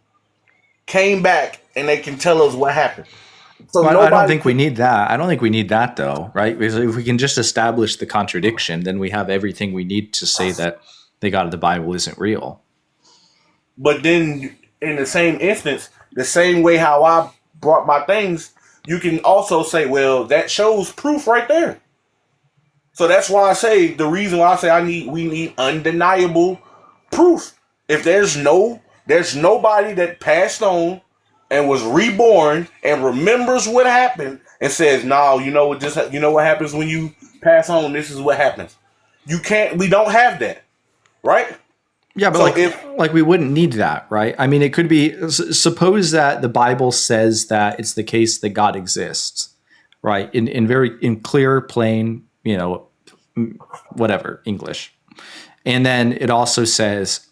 came back, and they can tell us what happened. So Well, I don't nobody think we can. need that. I don't think we need that though, right? Because if we can just establish the contradiction, then we have everything we need to say that the God of the Bible isn't real. But then, in the same instance, the same way how I brought my things, you can also say, well, that shows proof right there. So that's why I say the reason why I say we need undeniable proof. If there's nobody that passed on and was reborn and remembers what happened and says, "No, you know what happens when you pass on. This is what happens." You can't. We don't have that, right? Yeah, but So if like we wouldn't need that, right? I mean, it could be suppose that the Bible says that it's the case that God exists, right? In clear, plain, whatever English, and then it also says,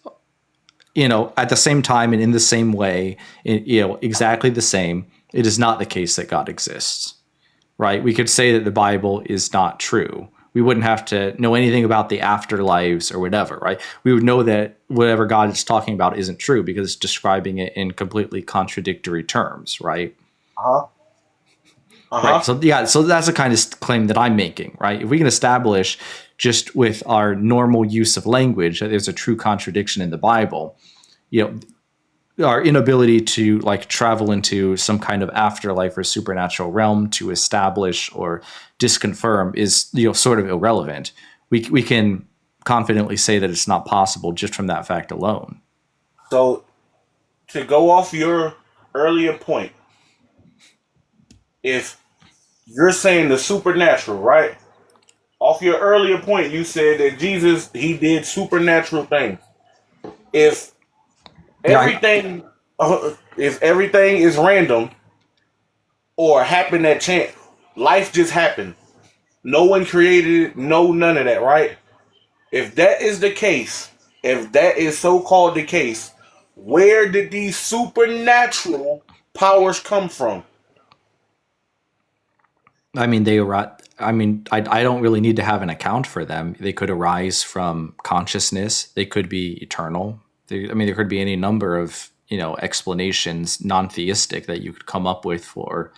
at the same time and in the same way, exactly the same. It is not the case that God exists, right? We could say that the Bible is not true. We wouldn't have to know anything about the afterlives or whatever, right? We would know that whatever God is talking about isn't true because it's describing it in completely contradictory terms, right? uh Right. huh, So yeah, so that's the kind of claim that I'm making, right? If we can establish just with our normal use of language that there's a true contradiction in the Bible, our inability to like travel into some kind of afterlife or supernatural realm to establish or disconfirm is sort of irrelevant. We can confidently say that it's not possible just from that fact alone. so to go off your earlier point, if you're saying the supernatural, right? Off your earlier point, you said that Jesus he did supernatural things. If Yeah, everything, if everything is random or happened at chance, life just happened. No one created it. No, none of that, right? If that is the case, if that is so called the case, where did these supernatural powers come from? I mean I don't really need to have an account for them. They could arise from consciousness. They could be eternal. There could be any number of explanations, non-theistic, that you could come up with for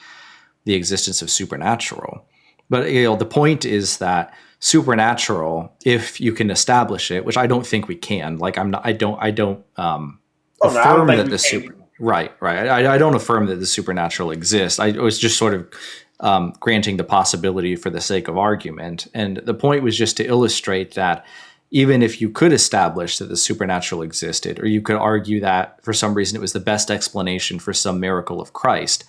the existence of supernatural. But the point is that supernatural, if you can establish it, which I don't think we can. Like I don't Oh no, I don't affirm think that we the can super either. right. I don't affirm that the supernatural exists. I was just sort of granting the possibility for the sake of argument, and the point was just to illustrate that even if you could establish that the supernatural existed, or you could argue that for some reason it was the best explanation for some miracle of Christ,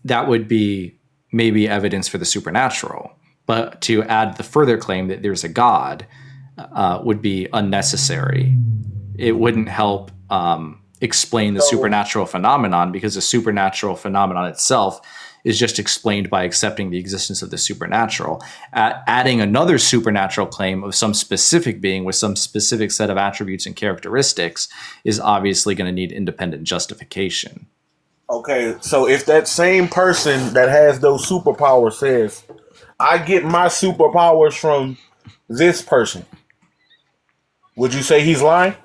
that would be maybe evidence for the supernatural. But to add the further claim that there's a God would be unnecessary. It wouldn't help explain the So supernatural phenomenon, because the supernatural phenomenon itself is just explained by accepting the existence of the supernatural. Adding another supernatural claim of some specific being with some specific set of attributes and characteristics is obviously going to need independent justification. okay, so if that same person that has those superpowers says, "I get my superpowers from this person," would you say he's lying?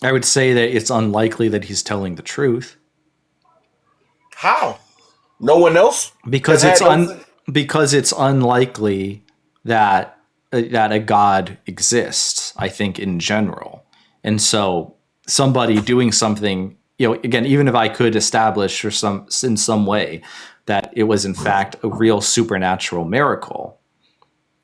I would say that it's unlikely that he's telling the truth How? No one else has because had those. because it's unlikely that a God exists, I think, in general. And so somebody doing something, again, even if I could establish in some way that it was in fact a real supernatural miracle,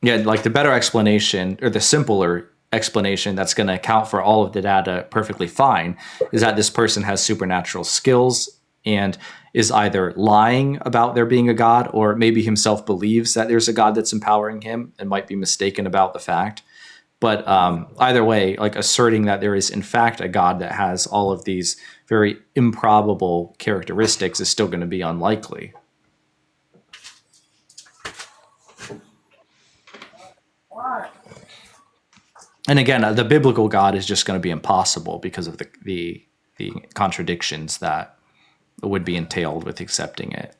like the better explanation, or the simpler explanation that's going to account for all of the data perfectly fine, is that this person has supernatural skills and is either lying about there being a God, or maybe himself believes that there's a God that's empowering him and might be mistaken about the fact. But either way, like asserting that there is in fact a God that has all of these very improbable characteristics is still going to be unlikely. And again, the biblical God is just going to be impossible because of the contradictions that would be entailed with accepting it.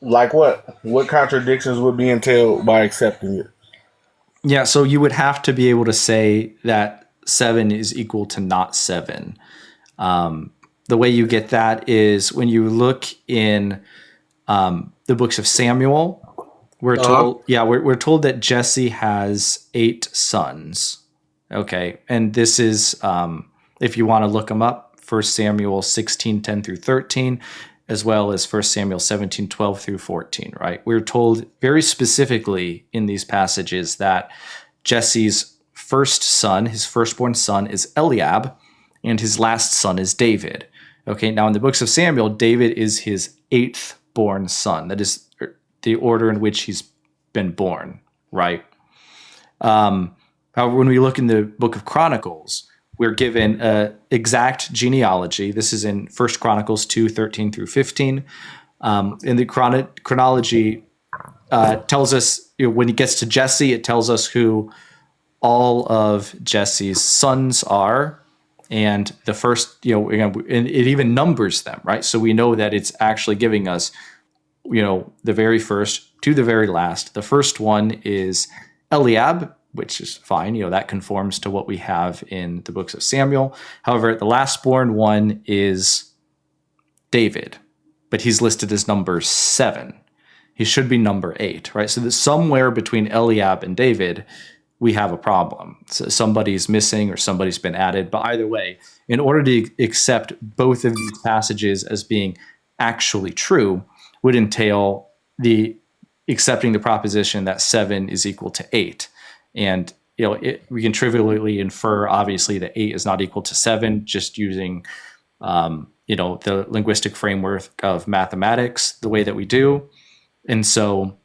Like what? What contradictions would be entailed by accepting it? Yeah, so you would have to be able to say that 7 is equal to not 7. The way you get that is when you look in the books of Samuel. We're told, we're told that Jesse has 8 sons. Okay, and this is if you want to look them up, 1 Samuel 16:10 through 13, as well as 1 Samuel 17:12 through 14. Right, we're told very specifically in these passages that Jesse's first son, his firstborn son, is Eliab, and his last son is David. Okay, now in the books of Samuel, David is his 8th born son. That is the order in which he's been born, right? However, when we look in the book of Chronicles, we're given an exact genealogy. This is in 1 Chronicles 2:13 through 15. In the chronology tells us, when he gets to Jesse, it tells us who all of Jesse's sons are. And the first, and it even numbers them, right? So we know that it's actually giving us, the very first to the very last. The first one is Eliab, which is fine. That conforms to what we have in the books of Samuel. However, the last born one is David, but he's listed as number 7. He should be number 8, right? So that somewhere between Eliab and David, we have a problem. So somebody's missing or somebody's been added. But either way, in order to accept both of these passages as being actually true, would entail the accepting the proposition that 7 is equal to 8. And we can trivially infer, obviously, that 8 is not equal to 7 just using the linguistic framework of mathematics the way that we do. And so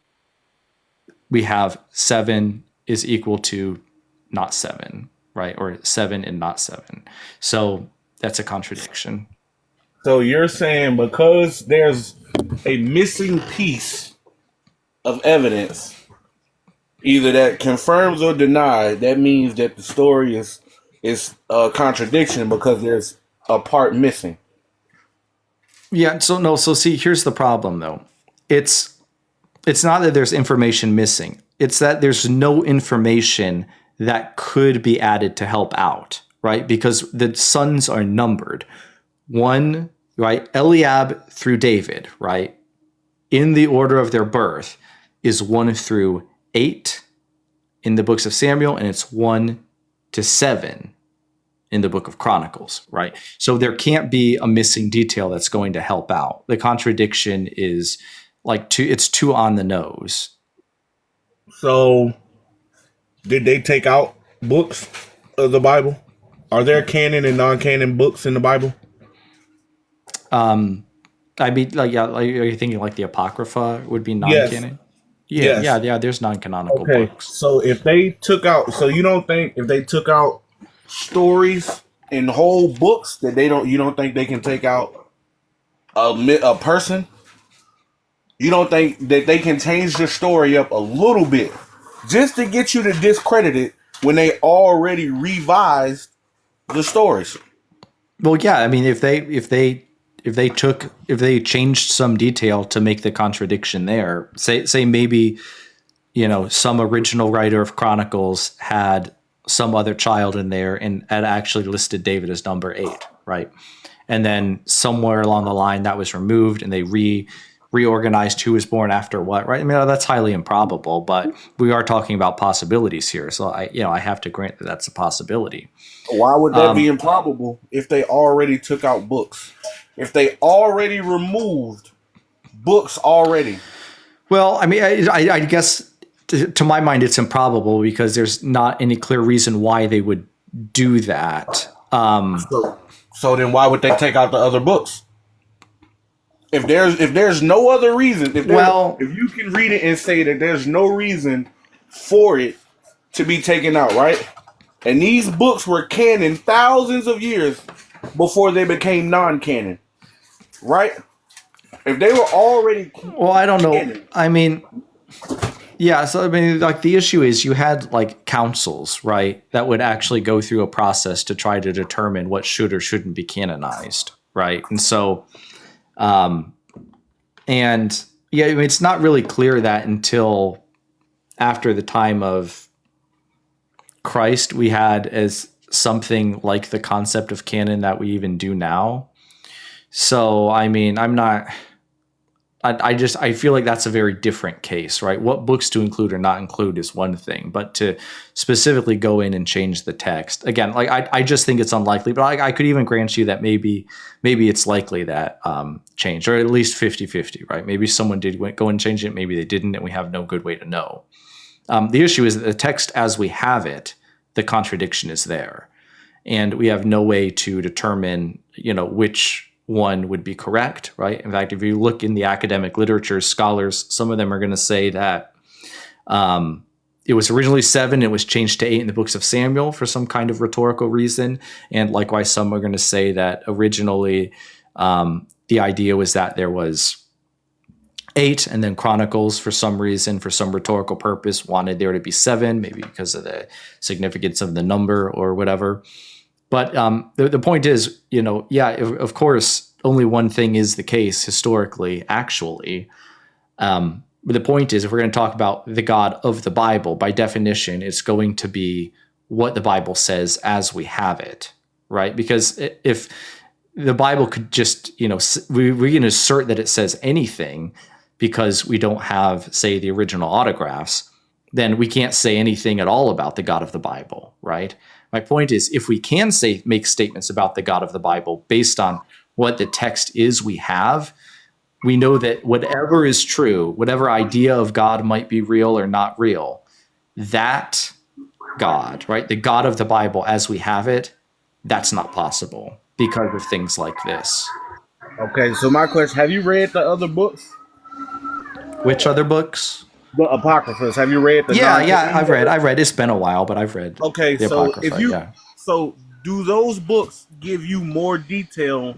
we have 7 is equal to not 7, right? Or 7 and not 7. So that's a contradiction. So you're saying because there's a missing piece of evidence, either that confirms or denies, that means that the story is a contradiction because there's a part missing. Yeah, so see, here's the problem though. It's not that there's information missing. It's that there's no information that could be added to help out, right? Because the sons are numbered. 1, right? Eliab through David, right? In the order of their birth is 1 through 8 in the books of Samuel, and it's 1 to 7 in the book of Chronicles, right? So there can't be a missing detail that's going to help out. The contradiction is it's too on the nose. So did they take out books of the Bible? Are there canon and non-canon books in the Bible? Are you thinking like the Apocrypha would be non-canon? Yes. Yeah, there's non-canonical books. So if they took out, you don't think if they took out stories and whole books that you don't think they can take out a person? You don't think that they can change the story up a little bit just to get you to discredit it when they already revised the stories? Well, yeah, I mean, if they changed some detail to make the contradiction there, say maybe, some original writer of Chronicles had some other child in there and had actually listed David as number 8, right? And then somewhere along the line that was removed and they reorganized who was born after what, right? I mean, that's highly improbable, but we are talking about possibilities here. So I have to grant that that's a possibility. Why would that be improbable if they already took out books? If they already removed books already? Well, I mean, I guess to my mind, it's improbable because there's not any clear reason why they would do that. So then why would they take out the other books? If there's no other reason, if you can read it and say that there's no reason for it to be taken out, right? And these books were canon thousands of years before they became non-canon, right? If they were already I don't know. Canon, I mean, Yeah, so I mean, like the issue is you had like councils, right, that would actually go through a process to try to determine what should or shouldn't be canonized, right? And so, and yeah, I mean, it's not really clear that until after the time of Christ we had as something like the concept of canon that we even do now. So, I mean, I feel like that's a very different case, right? What books to include or not include is one thing, but to specifically go in and change the text again, like I just think it's unlikely, but I could even grant you that maybe it's likely that changed, or at least 50-50, right? Maybe someone did go and change it, maybe they didn't, and we have no good way to know. The issue is that the text as we have it, the contradiction is there, and we have no way to determine, which one would be correct, right? In fact, if you look in the academic literature, scholars, some of them are going to say that it was originally 7, it was changed to 8 in the books of Samuel for some kind of rhetorical reason. And likewise, some are going to say that originally the idea was that there was 8, and then Chronicles, for some reason, for some rhetorical purpose, wanted there to be 7, maybe because of the significance of the number or whatever. But the point is, of course, only one thing is the case historically, actually. But the point is, if we're going to talk about the God of the Bible, by definition, it's going to be what the Bible says as we have it, right? Because if the Bible could just, we can assert that it says anything because we don't have, say, the original autographs, then we can't say anything at all about the God of the Bible, right? My point is, if we can make statements about the God of the Bible based on what the text is we have, we know that whatever is true, whatever idea of God might be real or not real, that God, right, the God of the Bible as we have it, that's not possible because of things like this. Okay, so my question, have you read the other books? Which other books? The Apocryphas. Have you read the I've read. It's been a while, but I've read. Okay, the so Apocrypha, so do those books give you more detail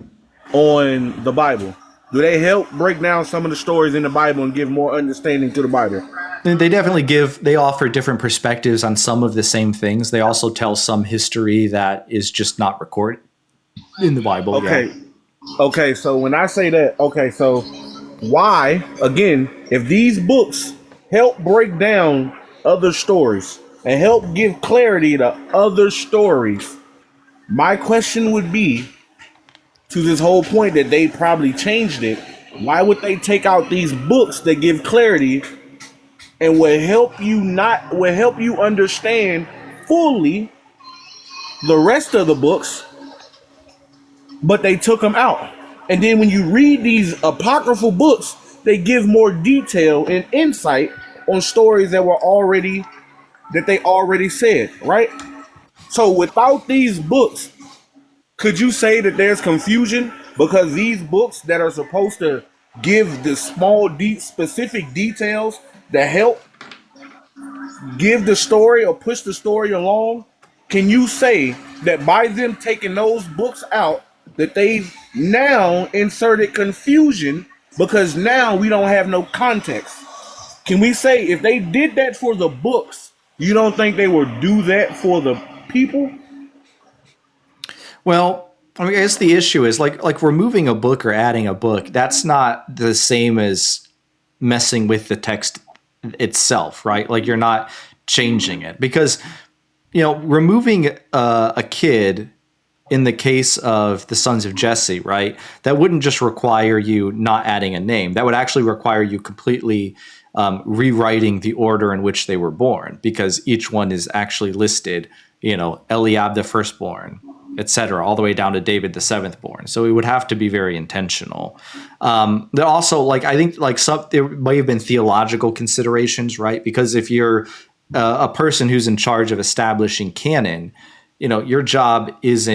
on the Bible? Do they help break down some of the stories in the Bible and give more understanding to the Bible? They definitely they offer different perspectives on some of the same things. They also tell some history that is just not recorded in the Bible. Okay. Yeah. Okay, so when I say that, so why, again, if these books help break down other stories and help give clarity to other stories, my question would be, to this whole point that they probably changed it, why would they take out these books that give clarity and will help you understand fully the rest of the books, but they took them out? And then when you read these apocryphal books, they give more detail and insight on stories that they already said, right? So without these books, could you say that there's confusion? Because these books that are supposed to give the small, specific details that help give the story or push the story along, can you say that by them taking those books out, that they've now inserted confusion because now we don't have no context? Can we say if they did that for the books, you don't think they would do that for the people? Well, I mean, I guess the issue is like removing a book or adding a book. That's not the same as messing with the text itself, right? Like you're not changing it because, removing a kid in the case of the sons of Jesse, right? That wouldn't just require you not adding a name. That would actually require you completely rewriting the order in which they were born, because each one is actually listed, Eliab the firstborn, etc., all the way down to David the seventh born. So it would have to be very intentional. There also, I think, there might have been theological considerations, right? Because if you're a person who's in charge of establishing canon, your job is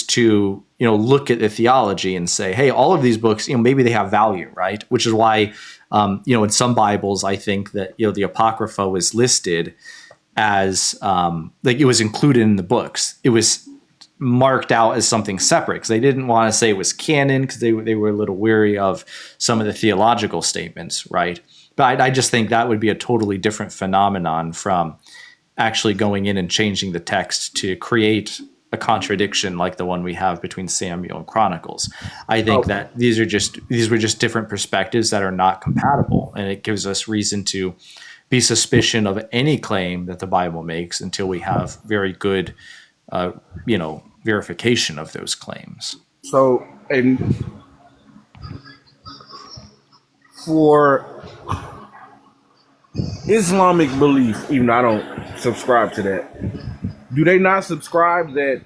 to look at the theology and say, hey, all of these books, maybe they have value, right? Which is why in some Bibles, I think that the Apocrypha was listed as it was included in the books. It was marked out as something separate because they didn't want to say it was canon because they were a little weary of some of the theological statements, right? But I just think that would be a totally different phenomenon from actually going in and changing the text to create a contradiction like the one we have between Samuel and Chronicles. I think that these were just different perspectives that are not compatible, and it gives us reason to be suspicious of any claim that the Bible makes until we have very good, verification of those claims. So, and for Islamic belief, even though I don't subscribe to that, do they not subscribe that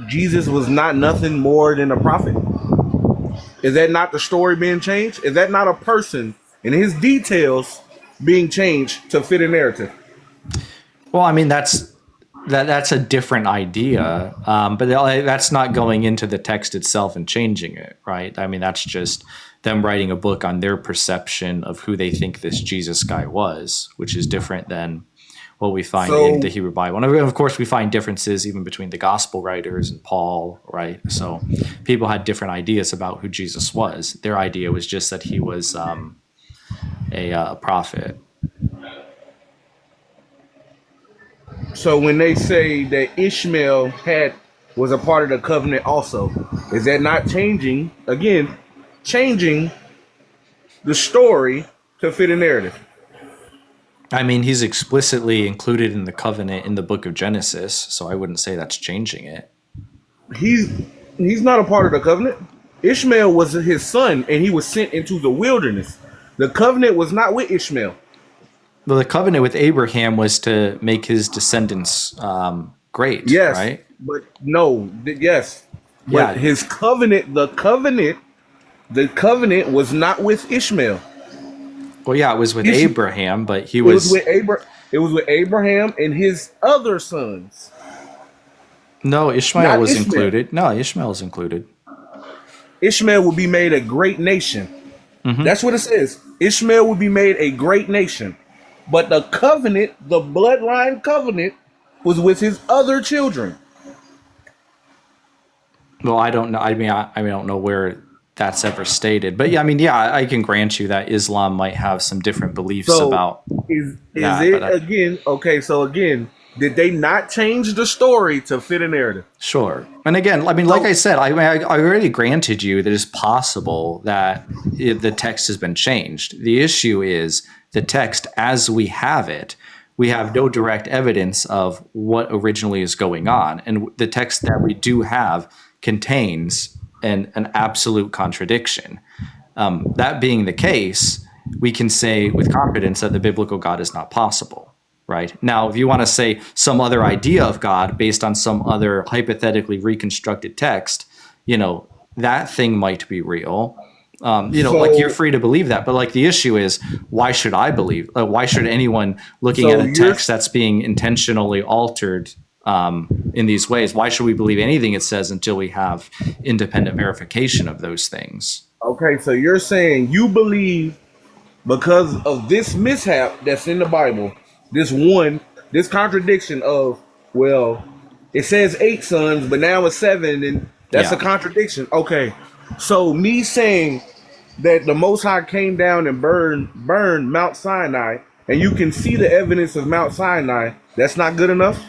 Jesus was not nothing more than a prophet? Is that not the story being changed? Is that not a person and his details being changed to fit a narrative? Well, I mean, that's a different idea, but that's not going into the text itself and changing it, right? I mean, that's just them writing a book on their perception of who they think this Jesus guy was, which is different than what we find in the Hebrew Bible. And of course, we find differences even between the gospel writers and Paul, right? So people had different ideas about who Jesus was. Their idea was just that he was a prophet. So when they say that Ishmael was a part of the covenant also, is that not changing the story to fit a narrative? I mean, he's explicitly included in the covenant in the book of Genesis, so I wouldn't say that's changing it. He's not a part of the covenant. Ishmael was his son, and he was sent into the wilderness. The covenant was not with Ishmael. Well, the covenant with Abraham was to make his descendants great, yes, right? But no, yes. Yeah. But his covenant, the covenant was not with Ishmael. Well, yeah, it was with Abraham, but it was with Abraham and his other sons. No, Ishmael was included. No, Ishmael is included. Ishmael will be made a great nation. Mm-hmm. That's what it says. Ishmael will be made a great nation. But the covenant, the bloodline covenant, was with his other children. Well, I don't know. I mean, I don't know where that's ever stated. But yeah, I mean, yeah, I can grant you that Islam might have some different beliefs about. Is it again? Okay, so again, did they not change the story to fit a narrative? Sure. And again, I mean, like I said, I already granted you that it's possible that the text has been changed. The issue is the text as we have it. We have no direct evidence of what originally is going on. And the text that we do have contains an absolute contradiction. That being the case, we can say with confidence that the biblical God is not possible, right? Now, if you want to say some other idea of God based on some other hypothetically reconstructed text, that thing might be real. Like you're free to believe that, but like the issue is, why should I believe? Why should anyone looking at a text that's being intentionally altered in these ways? Why should we believe anything it says until we have independent verification of those things? Okay, so you're saying you believe because of this mishap that's in the Bible, this contradiction of, well, it says 8 sons, but now it's 7, and that's a contradiction. Okay, so me saying that the Most High came down and burned Mount Sinai, and you can see the evidence of Mount Sinai, that's not good enough?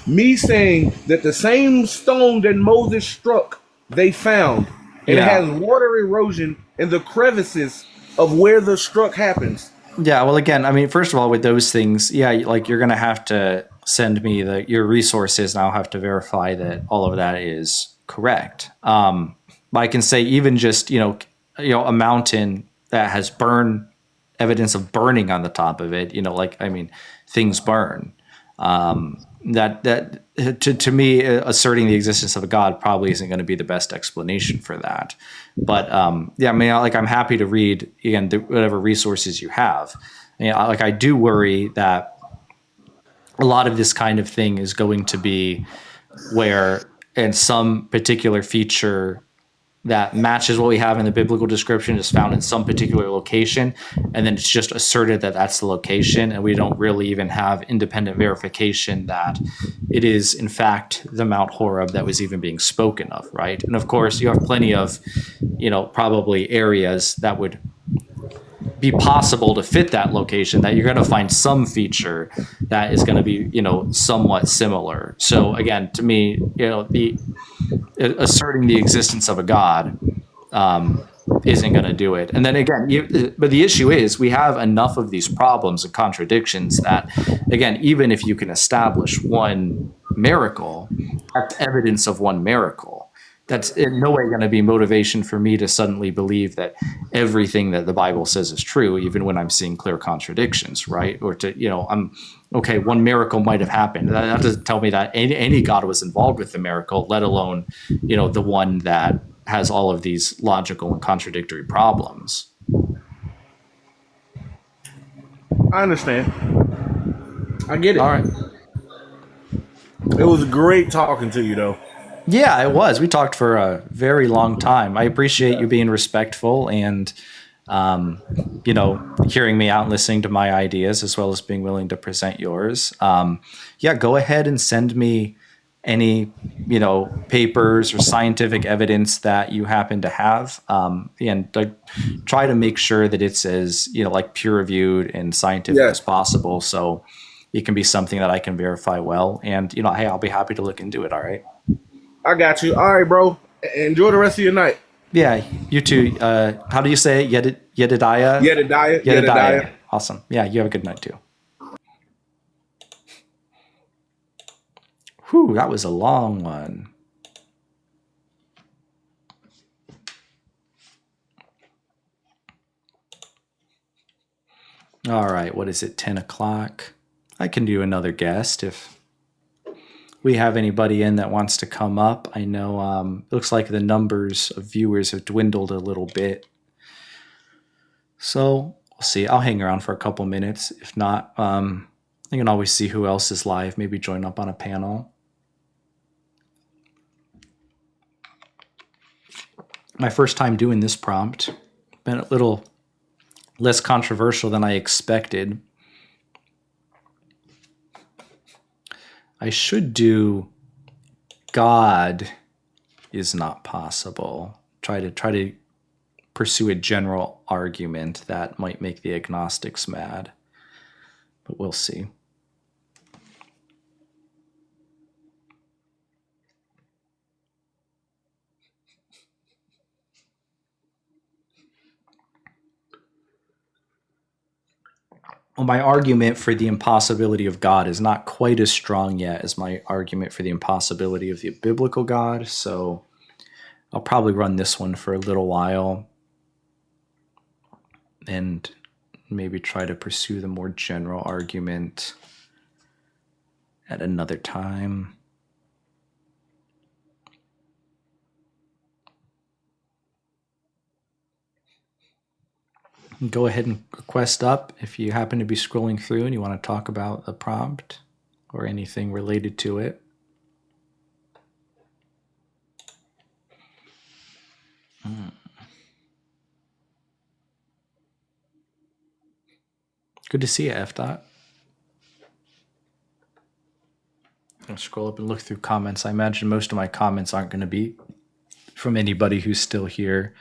Me saying that the same stone that Moses struck, they found, and it has water erosion in the crevices of where the struck happens. Yeah, well, again, I mean, first of all, with those things, like you're going to have to send me your resources, and I'll have to verify that all of that is correct. I can say even just, a mountain that has evidence of burning on the top of it, things burn. That to me, asserting the existence of a God probably isn't going to be the best explanation for that. But I'm happy to read again whatever resources you have. I do worry that a lot of this kind of thing is going to be where in some particular feature that matches what we have in the biblical description is found in some particular location, and then it's just asserted that that's the location, and we don't really even have independent verification that it is in fact the Mount Horeb that was even being spoken of, right? And of course, you have plenty of, probably areas that would be possible to fit that location, that you're going to find some feature that is going to be, somewhat similar. So again, to me, the asserting the existence of a God isn't going to do it. And then again, but the issue is we have enough of these problems and contradictions that, again, even if you can establish one miracle, that's evidence of one miracle. That's in no way going to be motivation for me to suddenly believe that everything that the Bible says is true, even when I'm seeing clear contradictions, right? Or I'm okay, one miracle might have happened. That doesn't tell me that any God was involved with the miracle, let alone, the one that has all of these logical and contradictory problems. I understand. I get it. All right. It was great talking to you, though. Yeah, it was. We talked for a very long time. I appreciate you being respectful and, hearing me out and listening to my ideas, as well as being willing to present yours. Go ahead and send me any, papers or scientific evidence that you happen to have. And try to make sure that it's as, peer reviewed and scientific as possible. So it can be something that I can verify well. And, hey, I'll be happy to look into it. All right. I got you. All right, bro. Enjoy the rest of your night. Yeah, you too. How do you say it? Yedidiah? Yedidiah. Awesome. Yeah, you have a good night too. Whew, that was a long one. All right, what is it, 10 o'clock? I can do another guest if we have anybody in that wants to come up. I know it looks like the numbers of viewers have dwindled a little bit. So we'll see. I'll hang around for a couple minutes. If not, I can always see who else is live, maybe join up on a panel. My first time doing this prompt. Been a little less controversial than I expected. I should do God is not possible. Try to pursue a general argument that might make the agnostics mad, but we'll see. Well, my argument for the impossibility of God is not quite as strong yet as my argument for the impossibility of the biblical God, so I'll probably run this one for a little while and maybe try to pursue the more general argument at another time. Go ahead and request up if you happen to be scrolling through and you want to talk about the prompt or anything related to it. Good to see you, F. Dot. I'll scroll up and look through comments. I imagine most of my comments aren't going to be from anybody who's still here.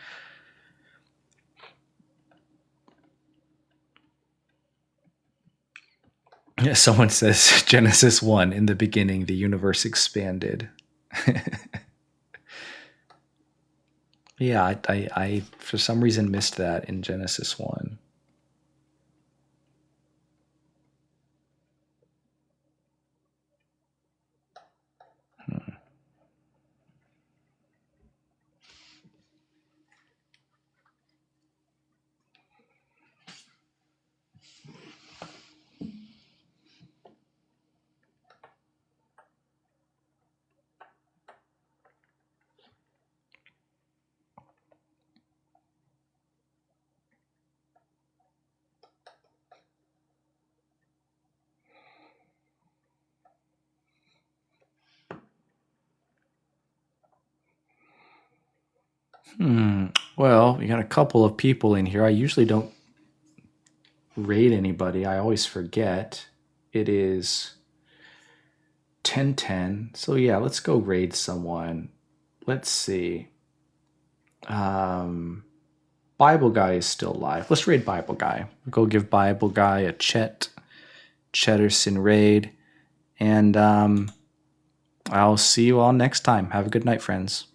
Yeah, someone says Genesis 1, in the beginning, the universe expanded. Yeah, I for some reason missed that in Genesis 1. Well, we got a couple of people in here. I usually don't raid anybody. I always forget. It is 10:10. So yeah, let's go raid someone. Let's see. Bible Guy is still live. Let's raid Bible Guy. We'll go give Bible Guy a Chet Chetterson raid. And I'll see you all next time. Have a good night, friends.